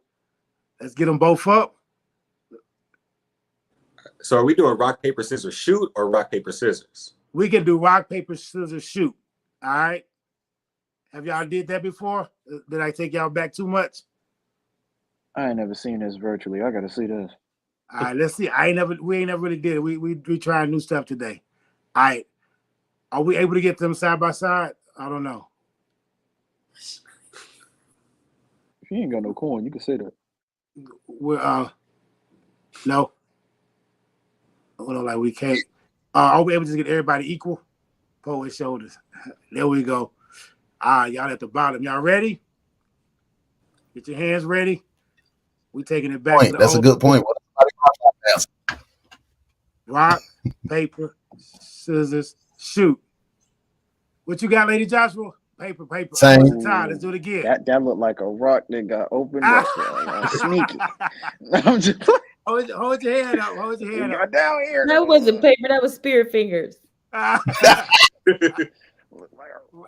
let's get them both up. So are we doing rock, paper, scissors, shoot, or rock, paper, scissors? We can do rock, paper, scissors, shoot. All right. Have y'all did that before? Did I take y'all back too much? I ain't never seen this virtually. I gotta see this. All right, let's see. We ain't never really did it. We trying new stuff today. All right. Are we able to get them side by side? I don't know. If you ain't got no coin, you can say that. We're no. Well, like we can't. Are we able to get everybody equal? Poet shoulders. There we go. All right, y'all at the bottom. Y'all ready? Get your hands ready. We taking it back. That's a good point. Rock, paper, scissors, shoot. What you got, Lady Joshua? Paper. Same. Let's do it again. That looked like a rock that got opened up. Sneaky. I'm just hold your hand up. Hold your hand up. Down here. That wasn't paper. That was spirit fingers. All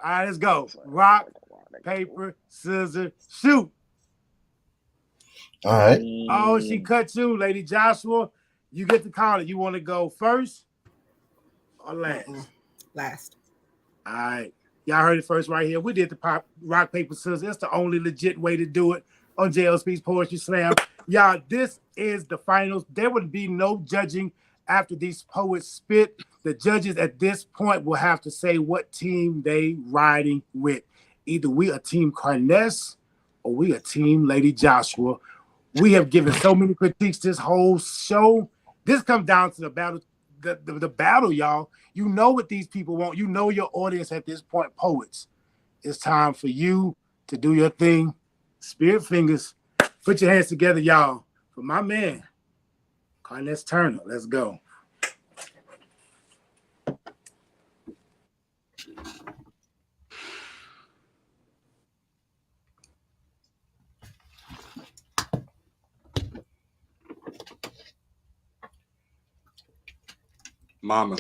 right, let's go. Rock, paper, scissors, shoot. All right. Oh, she cut you, Lady Joshua. You get to call it. You want to go first or last? Last. All right. Y'all heard it first right here. We did the pop rock, paper, scissors. It's the only legit way to do it on JLSP's Poetry Slam. Y'all, this is the finals. There would be no judging after these poets spit. The judges at this point will have to say what team they riding with. Either we a team Karness or we a team Lady Joshua. We have given so many critiques this whole show. This comes down to the battle, the battle, y'all. You know what these people want. You know your audience at this point, poets. It's time for you to do your thing. Spirit fingers. Put your hands together, y'all. For my man, Karness Turner. Let's go. Mama,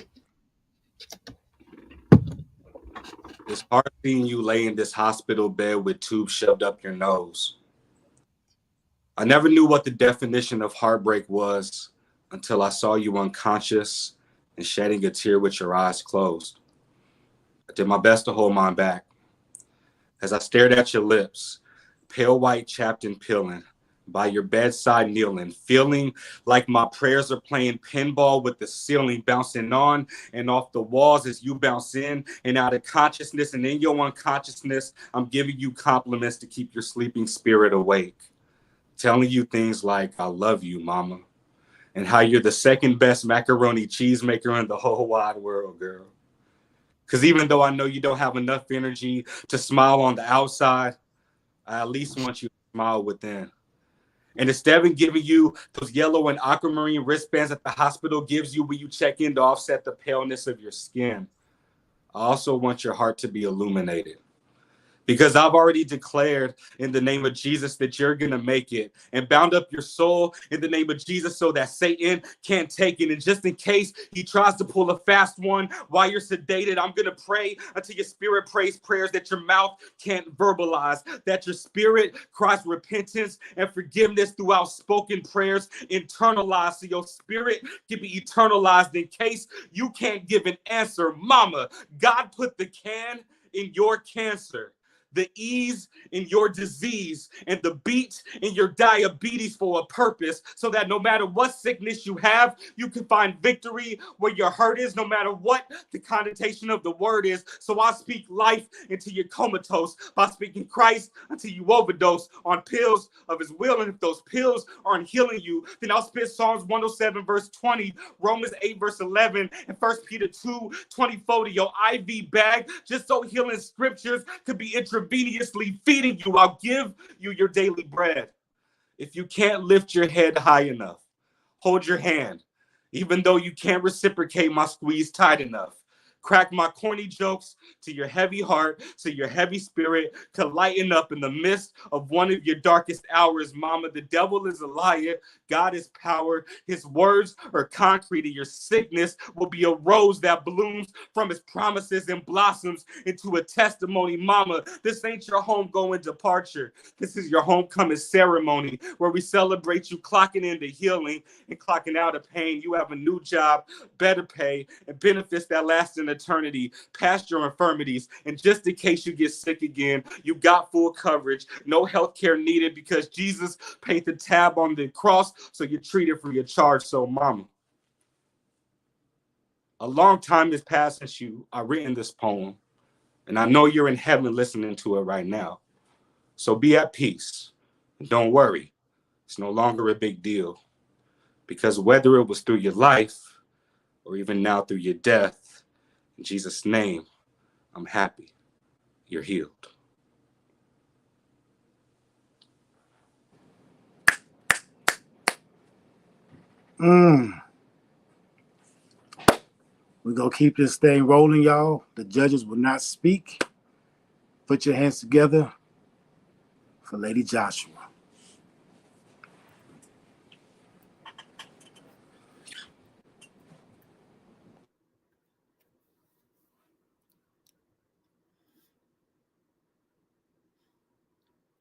it's hard seeing you lay in this hospital bed with tubes shoved up your nose. I never knew what the definition of heartbreak was until I saw you unconscious and shedding a tear with your eyes closed. I did my best to hold mine back. As I stared at your lips, pale white, chapped and peeling, by your bedside kneeling, feeling like my prayers are playing pinball with the ceiling, bouncing on and off the walls as you bounce in and out of consciousness. And in your unconsciousness, I'm giving you compliments to keep your sleeping spirit awake. Telling you things like, I love you, mama. And how you're the second best macaroni cheese maker in the whole wide world, girl. Because even though I know you don't have enough energy to smile on the outside, I at least want you to smile within. And instead of giving you those yellow and aquamarine wristbands that the hospital gives you when you check in to offset the paleness of your skin, I also want your heart to be illuminated. Because I've already declared in the name of Jesus that you're going to make it, and bound up your soul in the name of Jesus so that Satan can't take it. And just in case he tries to pull a fast one while you're sedated, I'm going to pray until your spirit prays prayers that your mouth can't verbalize, that your spirit cries repentance and forgiveness through outspoken prayers, internalized so your spirit can be eternalized in case you can't give an answer. Mama, God put the can in your cancer, the ease in your disease, and the beat in your diabetes for a purpose, so that no matter what sickness you have, you can find victory where your hurt is, no matter what the connotation of the word is. So I speak life into your comatose by speaking Christ until you overdose on pills of his will. And if those pills aren't healing you, then I'll spit Psalms 107 verse 20, Romans 8 verse 11, and 1 Peter 2 24 to your IV bag, just so healing scriptures could be intravenously feeding you. I'll give you your daily bread. If you can't lift your head high enough, hold your hand. Even though you can't reciprocate my squeeze tight enough, crack my corny jokes to your heavy heart so your heavy spirit could lighten up in the midst of one of your darkest hours. Mama, the devil is a liar. God is power. His words are concrete, and your sickness will be a rose that blooms from his promises and blossoms into a testimony. Mama, this ain't your homegoing departure. This is your homecoming ceremony where we celebrate you clocking into healing and clocking out of pain. You have a new job, better pay, and benefits that last in eternity, past your infirmities. And just in case you get sick again, you got full coverage, no health care needed, because Jesus paid the tab on the cross, so you're treated for your charge. So mama, a long time has passed since I've written this poem, and I know you're in heaven listening to it right now. So be at peace and don't worry, it's no longer a big deal, because whether it was through your life or even now through your death, in Jesus' name, I'm happy you're healed. We're going to keep this thing rolling, y'all. The judges will not speak. Put your hands together for Lady Joshua.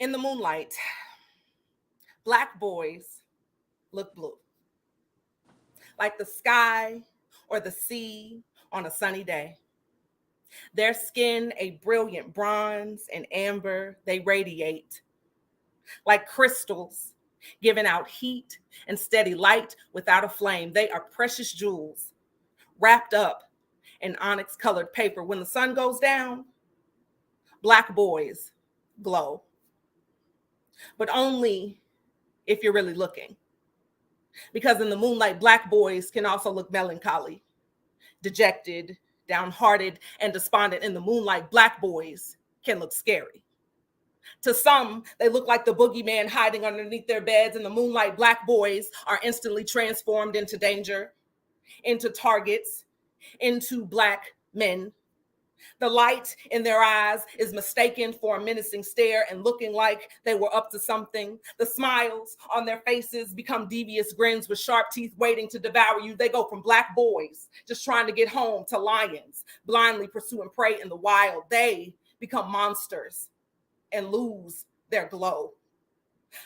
In the moonlight, Black boys look blue, like the sky or the sea on a sunny day. Their skin a brilliant bronze and amber, they radiate like crystals, giving out heat and steady light without a flame. They are precious jewels wrapped up in onyx-colored paper. When the sun goes down, Black boys glow, but only if you're really looking. Because in the moonlight, Black boys can also look melancholy, dejected, downhearted, and despondent. In the moonlight, Black boys can look scary. To some, they look like the boogeyman hiding underneath their beds. In the moonlight, Black boys are instantly transformed into danger, into targets, into Black men. The light in their eyes is mistaken for a menacing stare, and looking like they were up to something. The smiles on their faces become devious grins with sharp teeth waiting to devour you. They go from Black boys just trying to get home to lions blindly pursuing prey in the wild. They become monsters and lose their glow.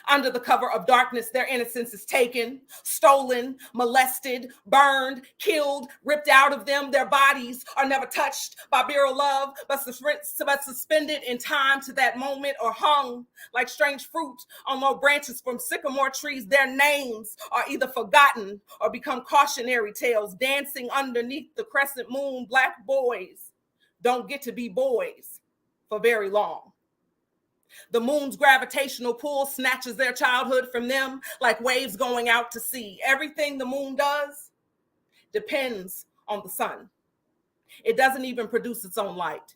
Under the cover of darkness, their innocence is taken, stolen, molested, burned, killed, ripped out of them. Their bodies are never touched by virile love, but suspended in time to that moment, or hung like strange fruit on low branches from sycamore trees. Their names are either forgotten or become cautionary tales, dancing underneath the crescent moon. Black boys don't get to be boys for very long. The moon's gravitational pull snatches their childhood from them like waves going out to sea. Everything the moon does depends on the sun. It doesn't even produce its own light.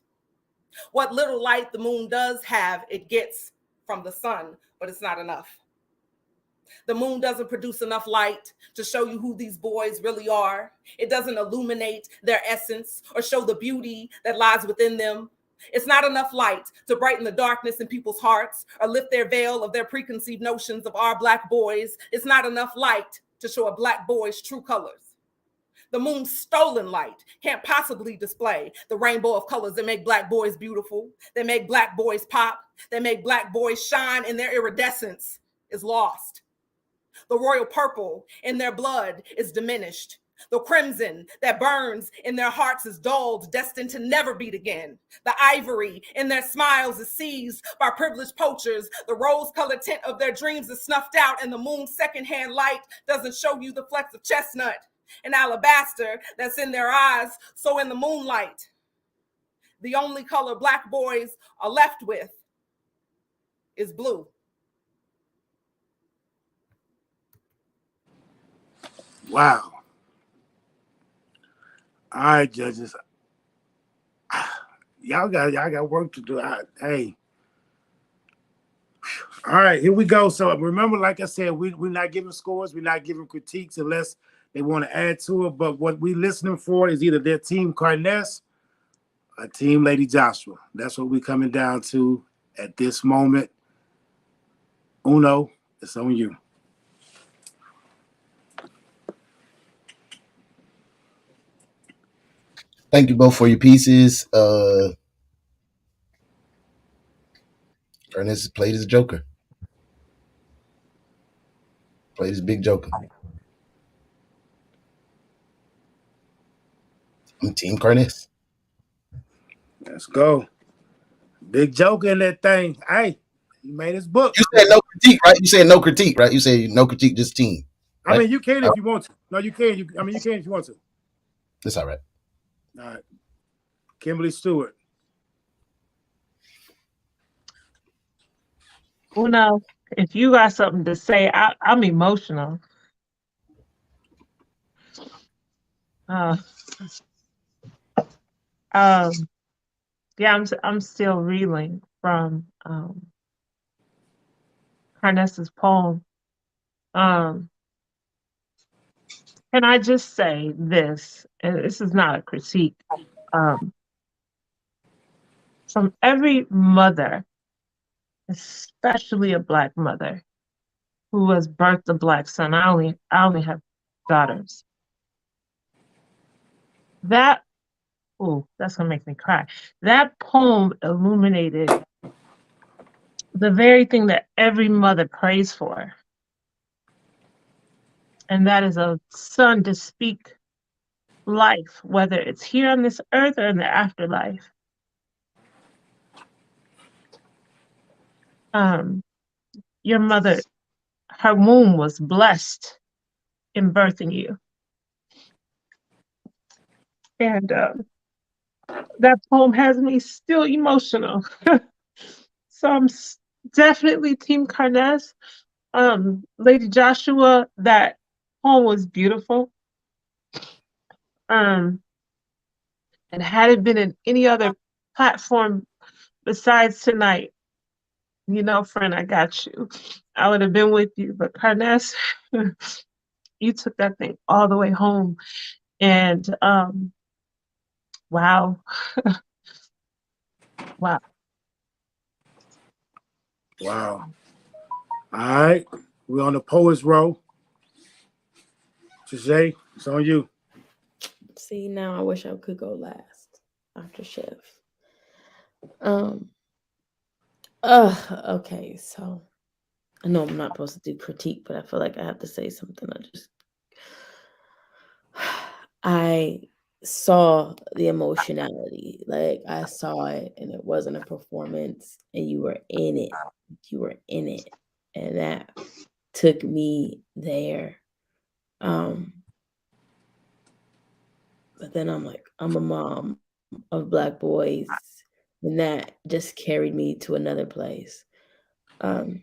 What little light the moon does have, it gets from the sun, but it's not enough. The moon doesn't produce enough light to show you who these boys really are. It doesn't illuminate their essence or show the beauty that lies within them. It's not enough light to brighten the darkness in people's hearts or lift their veil of their preconceived notions of our Black boys. It's not enough light to show a Black boy's true colors. The moon's stolen light can't possibly display the rainbow of colors that make Black boys beautiful, that make Black boys pop, that make Black boys shine, and their iridescence is lost. The royal purple in their blood is diminished. The crimson that burns in their hearts is dulled, destined to never beat again. The ivory in their smiles is seized by privileged poachers. The rose-colored tint of their dreams is snuffed out, and the moon's secondhand light doesn't show you the flecks of chestnut and alabaster that's in their eyes. So in the moonlight, the only color Black boys are left with is blue. Wow. All right, judges. Y'all got work to do. Hey. All right, here we go. So remember, like I said, we're not giving scores, we're not giving critiques unless they want to add to it. But what we listening for is either their team Karness or team Lady Joshua. That's what we're coming down to at this moment. Uno, it's on you. Thank you both for your pieces. Ernest played his Joker. Played his big Joker. I'm Team Karness. Let's go. Big Joker in that thing. Hey, he made his book. You said no critique, right? You said no critique, right? You said no critique, just team. Right? I mean, you can if you want to. No, you can. You can if you want to. That's all right. All right. Kimberly, Steward. Uno, if you got something to say, I'm emotional. Yeah, I'm still reeling from Karness's poem. Can I just say this? And this is not a critique. From every mother, especially a Black mother who has birthed a Black son. I only have daughters. That's gonna make me cry. That poem illuminated the very thing that every mother prays for. And that is a son to speak life, whether it's here on this earth or in the afterlife. Your mother, her womb was blessed in birthing you. And that poem has me still emotional. So I'm definitely Team Karness. Lady Joshua, that poem was beautiful. And had it been in any other platform besides tonight, you know, friend, I got you. I would have been with you. But Karness, you took that thing all the way home. And wow. Wow. Wow. All right. We're on the poets row. Treesje, it's on you. See, now I wish I could go last after Chev. Okay, so I know I'm not supposed to do critique, but I feel like I have to say something. I saw the emotionality. Like, I saw it, and it wasn't a performance, and you were in it. You were in it, and that took me there. But then I'm like, I'm a mom of Black boys, and that just carried me to another place. But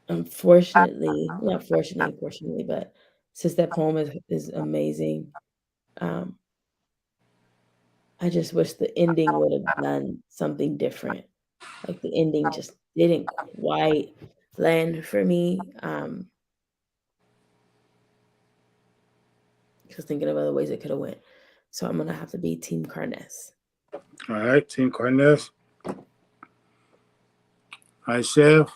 unfortunately, not fortunately, but since that poem is amazing, I just wish the ending would have done something different. Like, the ending just didn't quite land for me. Just thinking of other ways it could have went. So I'm gonna have to be Team Karness. All right, Team Karness. All right, Chev.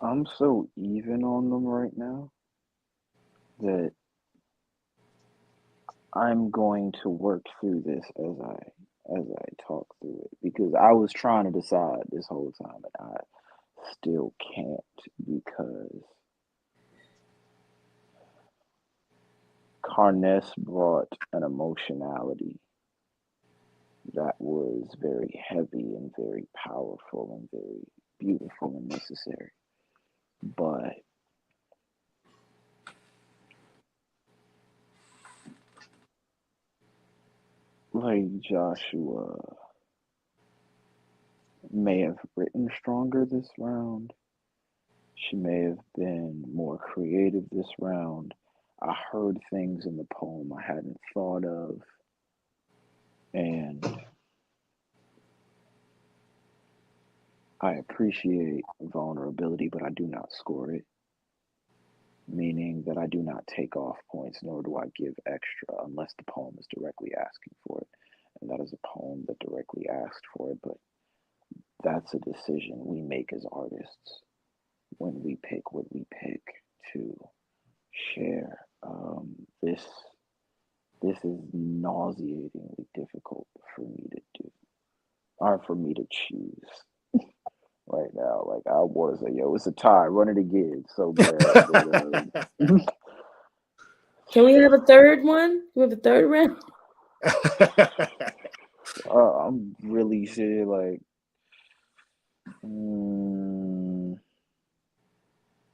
I'm so even on them right now that I'm going to work through this as I talk through it, because I was trying to decide this whole time and I still can't, because Karness brought an emotionality that was very heavy and very powerful and very beautiful and necessary. But like Joshua may have written stronger this round. She may have been more creative this round. I heard things in the poem I hadn't thought of. And I appreciate vulnerability, but I do not score it. Meaning that I do not take off points, nor do I give extra unless the poem is directly asking for it. And that is a poem that directly asked for it, but that's a decision we make as artists when we pick what we pick to share. This is nauseatingly difficult for me to do, or for me to choose right now. Like, I want to say, yo, it's a tie, run it again, so bad. But, Can we have a third one? Can we have a third round? I'm really saying, like,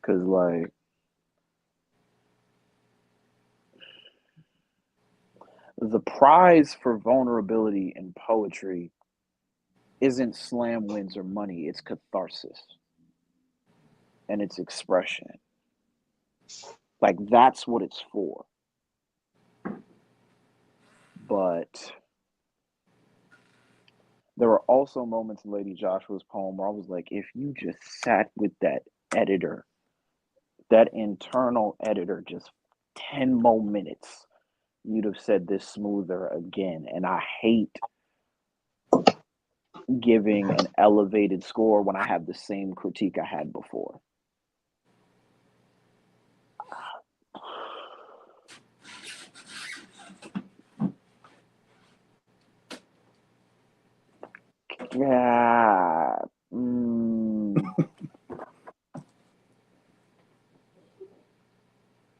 because, like, the prize for vulnerability in poetry isn't slam wins or money, it's catharsis and it's expression. Like, that's what it's for. But there were also moments in Lady Joshua's poem where I was like, if you just sat with that editor, that internal editor, just 10 more minutes, you'd have said this smoother again. And I hate giving an elevated score when I have the same critique I had before. Yeah.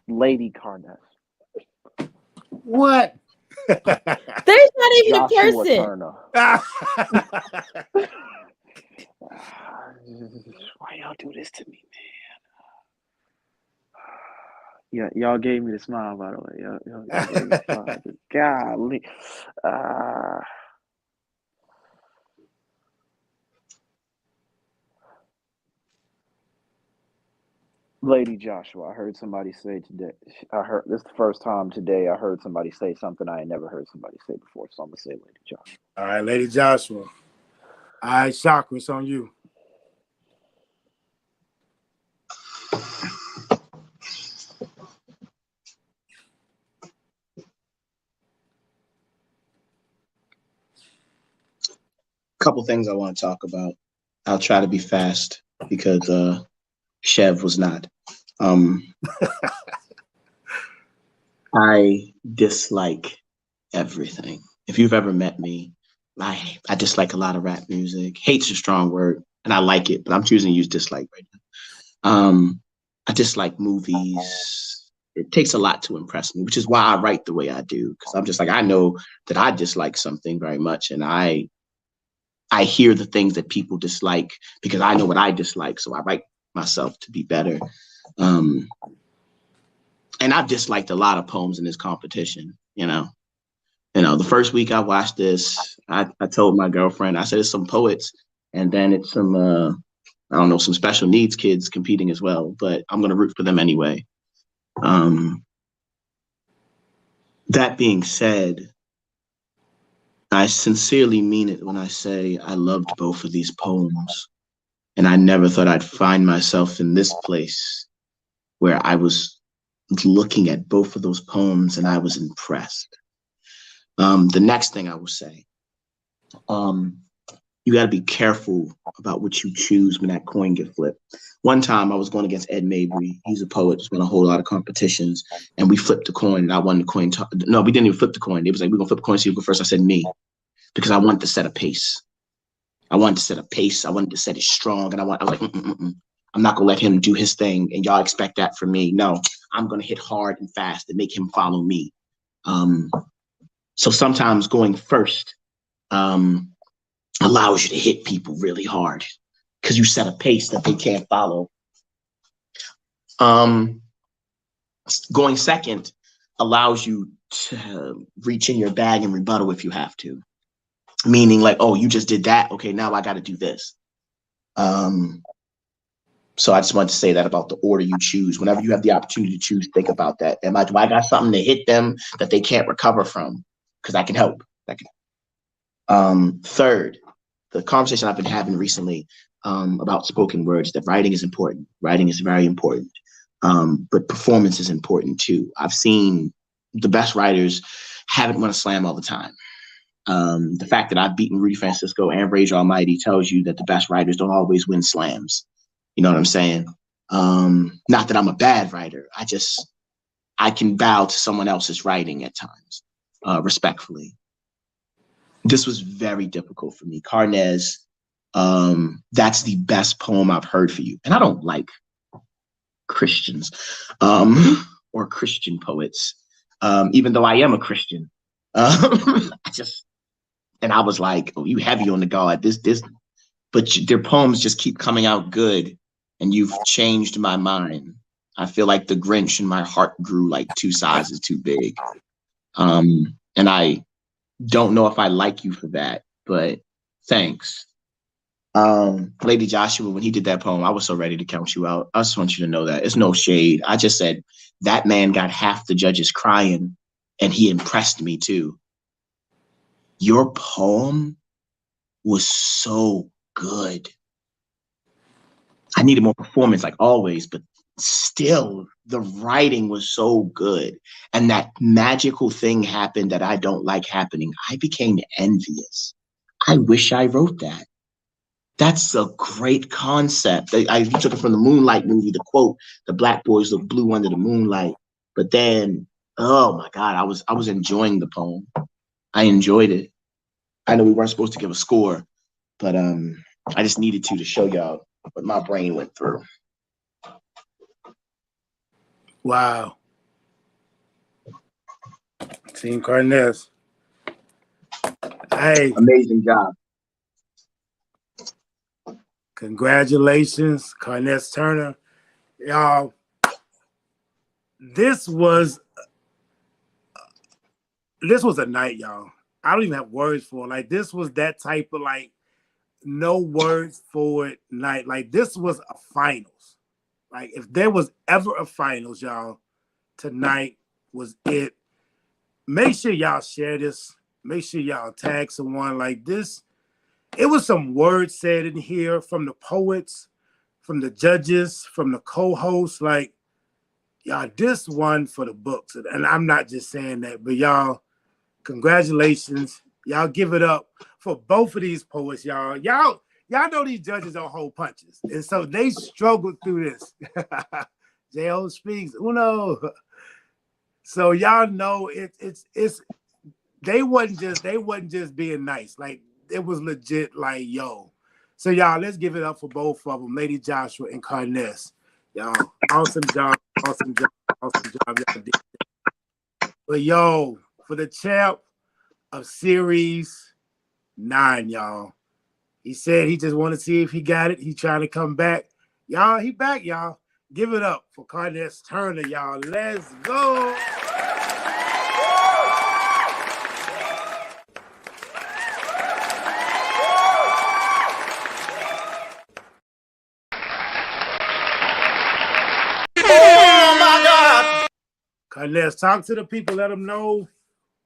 Lady Karness. What? There's not even Joshua a person. Turner. Why y'all do this to me, man? Yeah, y'all gave me the smile, by the way. Y'all gave me the smile. Golly. Lady Joshua, I heard somebody say today, this is the first time today I heard somebody say something I had never heard somebody say before, so I'm going to say Lady Joshua. All right, Lady Joshua. All right, Chakra, it's on you. Couple things I want to talk about. I'll try to be fast because Chev was not. I dislike everything. If you've ever met me, I dislike a lot of rap music. Hate's a strong word, and I like it, but I'm choosing to use dislike right now. I dislike movies. It takes a lot to impress me, which is why I write the way I do, because I'm just like, I know that I dislike something very much, and I hear the things that people dislike because I know what I dislike, so I write myself to be better. And I've disliked a lot of poems in this competition, you know. The first week I watched this, I told my girlfriend, I said, it's some poets, and then it's some, I don't know, some special needs kids competing as well, but I'm going to root for them anyway. That being said, I sincerely mean it when I say I loved both of these poems. And I never thought I'd find myself in this place where I was looking at both of those poems and I was impressed. The next thing I will say, you got to be careful about what you choose when that coin get flipped. One time I was going against Ed Mabry. He's a poet. He's won a whole lot of competitions. And we flipped the coin and I won the coin. No, we didn't even flip the coin. It was like, we're going to flip the coin so you go first. I said me, because I wanted to set a pace. I wanted to set a pace. I wanted to set it strong. And I was like, I'm not going to let him do his thing. And y'all expect that from me. No, I'm going to hit hard and fast and make him follow me. So sometimes going first allows you to hit people really hard because you set a pace that they can't follow. Going second allows you to reach in your bag and rebuttal if you have to. Meaning like, oh, you just did that. Okay, now I got to do this. So I just wanted to say that about the order you choose. Whenever you have the opportunity to choose, think about that. Do I got something to hit them that they can't recover from? Because I can help. Third, the conversation I've been having recently about spoken words, that writing is important. Writing is very important. But performance is important too. I've seen the best writers haven't won a slam all the time. The fact that I've beaten Rudy Francisco and Rage Almighty tells you that the best writers don't always win slams. You know what I'm saying? Not that I'm a bad writer. I can bow to someone else's writing at times, respectfully. This was very difficult for me. Karness, that's the best poem I've heard for you. And I don't like Christians or Christian poets, even though I am a Christian. And I was like, oh, you heavy on the God, this, but their poems just keep coming out good. And you've changed my mind. I feel like the Grinch in my heart grew like 2 sizes too big. And I don't know if I like you for that, but thanks. Lady Joshua, when he did that poem, I was so ready to count you out. I just want you to know that. It's no shade. I just said, that man got half the judges crying and he impressed me too. Your poem was so good. I needed more performance like always, but still the writing was so good. And that magical thing happened that I don't like happening. I became envious. I wish I wrote that. That's a great concept. I took it from the Moonlight movie, the quote, the black boys look blue under the moonlight. But then, oh my God, I was enjoying the poem. I enjoyed it. I know we weren't supposed to give a score, but I just needed to show y'all what my brain went through. Wow. Team Karness. Hey. Amazing job. Congratulations, Karness Turner. Y'all, this was a night, y'all. I don't even have words for it. Like, this was that type of like no words for it night. Like, this was a finals. Like, if there was ever a finals, y'all, tonight was it. Make sure y'all share this. Make sure y'all tag someone like this. It was some words said in here from the poets, from the judges, from the co-hosts. Like, y'all, this one for the books. And I'm not just saying that, but y'all, congratulations. Y'all give it up for both of these poets, y'all. Y'all know these judges don't hold punches. And so they struggled through this. J.O. speaks, uno. So y'all know it's they wasn't just being nice. Like, it was legit like, yo. So y'all, let's give it up for both of them, Lady Joshua and Karness. Y'all, awesome job. Y'all did that. But yo, for the champ of Series 9, y'all. He said he just want to see if he got it. He trying to come back. Y'all, he back, y'all. Give it up for Karness Turner, y'all. Let's go. Oh my God. Karness, talk to the people. Let them know,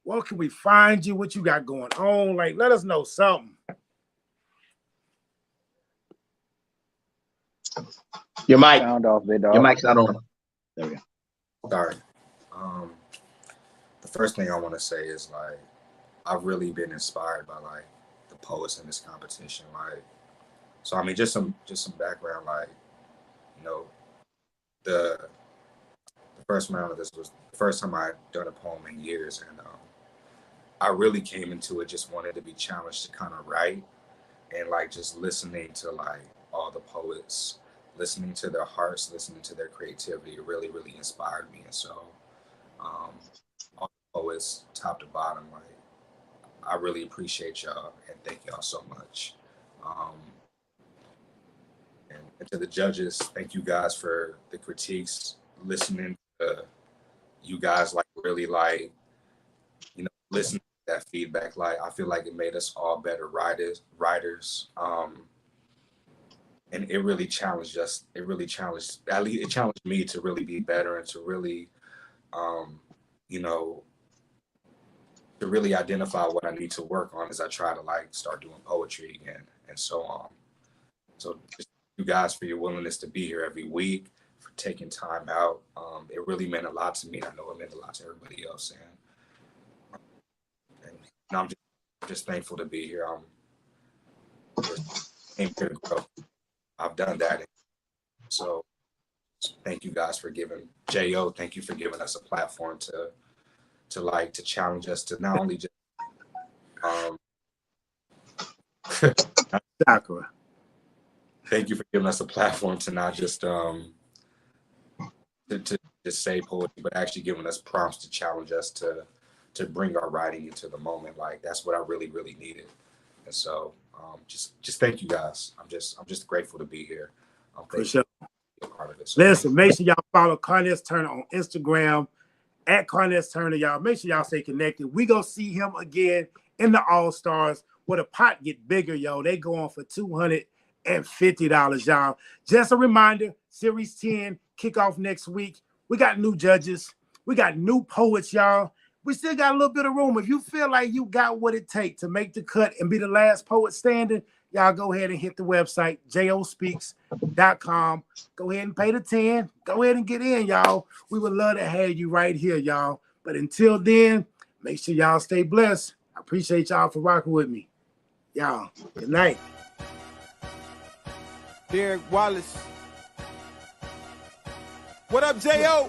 where can we find you? What you got going on? Like, let us know something. Your mic. Sound off, big dog. Your mic's not on. There we go. Sorry. The first thing I want to say is like I've really been inspired by like the poets in this competition. Like, so I mean, just some background. Like, you know, the first round of this was the first time I'd done a poem in years, and I really came into it just wanted to be challenged to kind of write, and like just listening to like all the poets, listening to their hearts, listening to their creativity, it really, really inspired me. And so all the poets, top to bottom, like I really appreciate y'all and thank y'all so much. And to the judges, thank you guys for the critiques, listening to you guys, like really like, you know, listening to that feedback. Like I feel like it made us all better writers. And it really challenged us. It really challenged, at least it challenged me to really be better and to really, you know, to really identify what I need to work on as I try to like start doing poetry again and so on. So just you guys for your willingness to be here every week, for taking time out. It really meant a lot to me. I know it meant a lot to everybody else. And I'm just thankful to be here. I'm just came here to grow. I've done that. So thank you guys for giving J.O., thank you for giving us a platform to challenge us to not only just Chakra. Thank you for giving us a platform to not just to just say poetry, but actually giving us prompts to challenge us to bring our writing into the moment. Like that's what I really, really needed. And so just thank you guys. I'm just grateful to be here. For sure. Part of it. So, listen, make sure y'all follow Karness Turner on Instagram at Karness Turner. Y'all make sure y'all stay connected. We gonna see him again in the All-Stars where the pot get bigger, yo. They going for $250, y'all. Just a reminder, Series 10 kickoff next week. We got new judges. We got new poets, y'all. We still got a little bit of room. If you feel like you got what it takes to make the cut and be the last poet standing, y'all go ahead and hit the website, jospeaks.com. Go ahead and pay the 10. Go ahead and get in, y'all. We would love to have you right here, y'all. But until then, make sure y'all stay blessed. I appreciate y'all for rocking with me. Y'all, good night. Derek Wallace. What up, J.O.?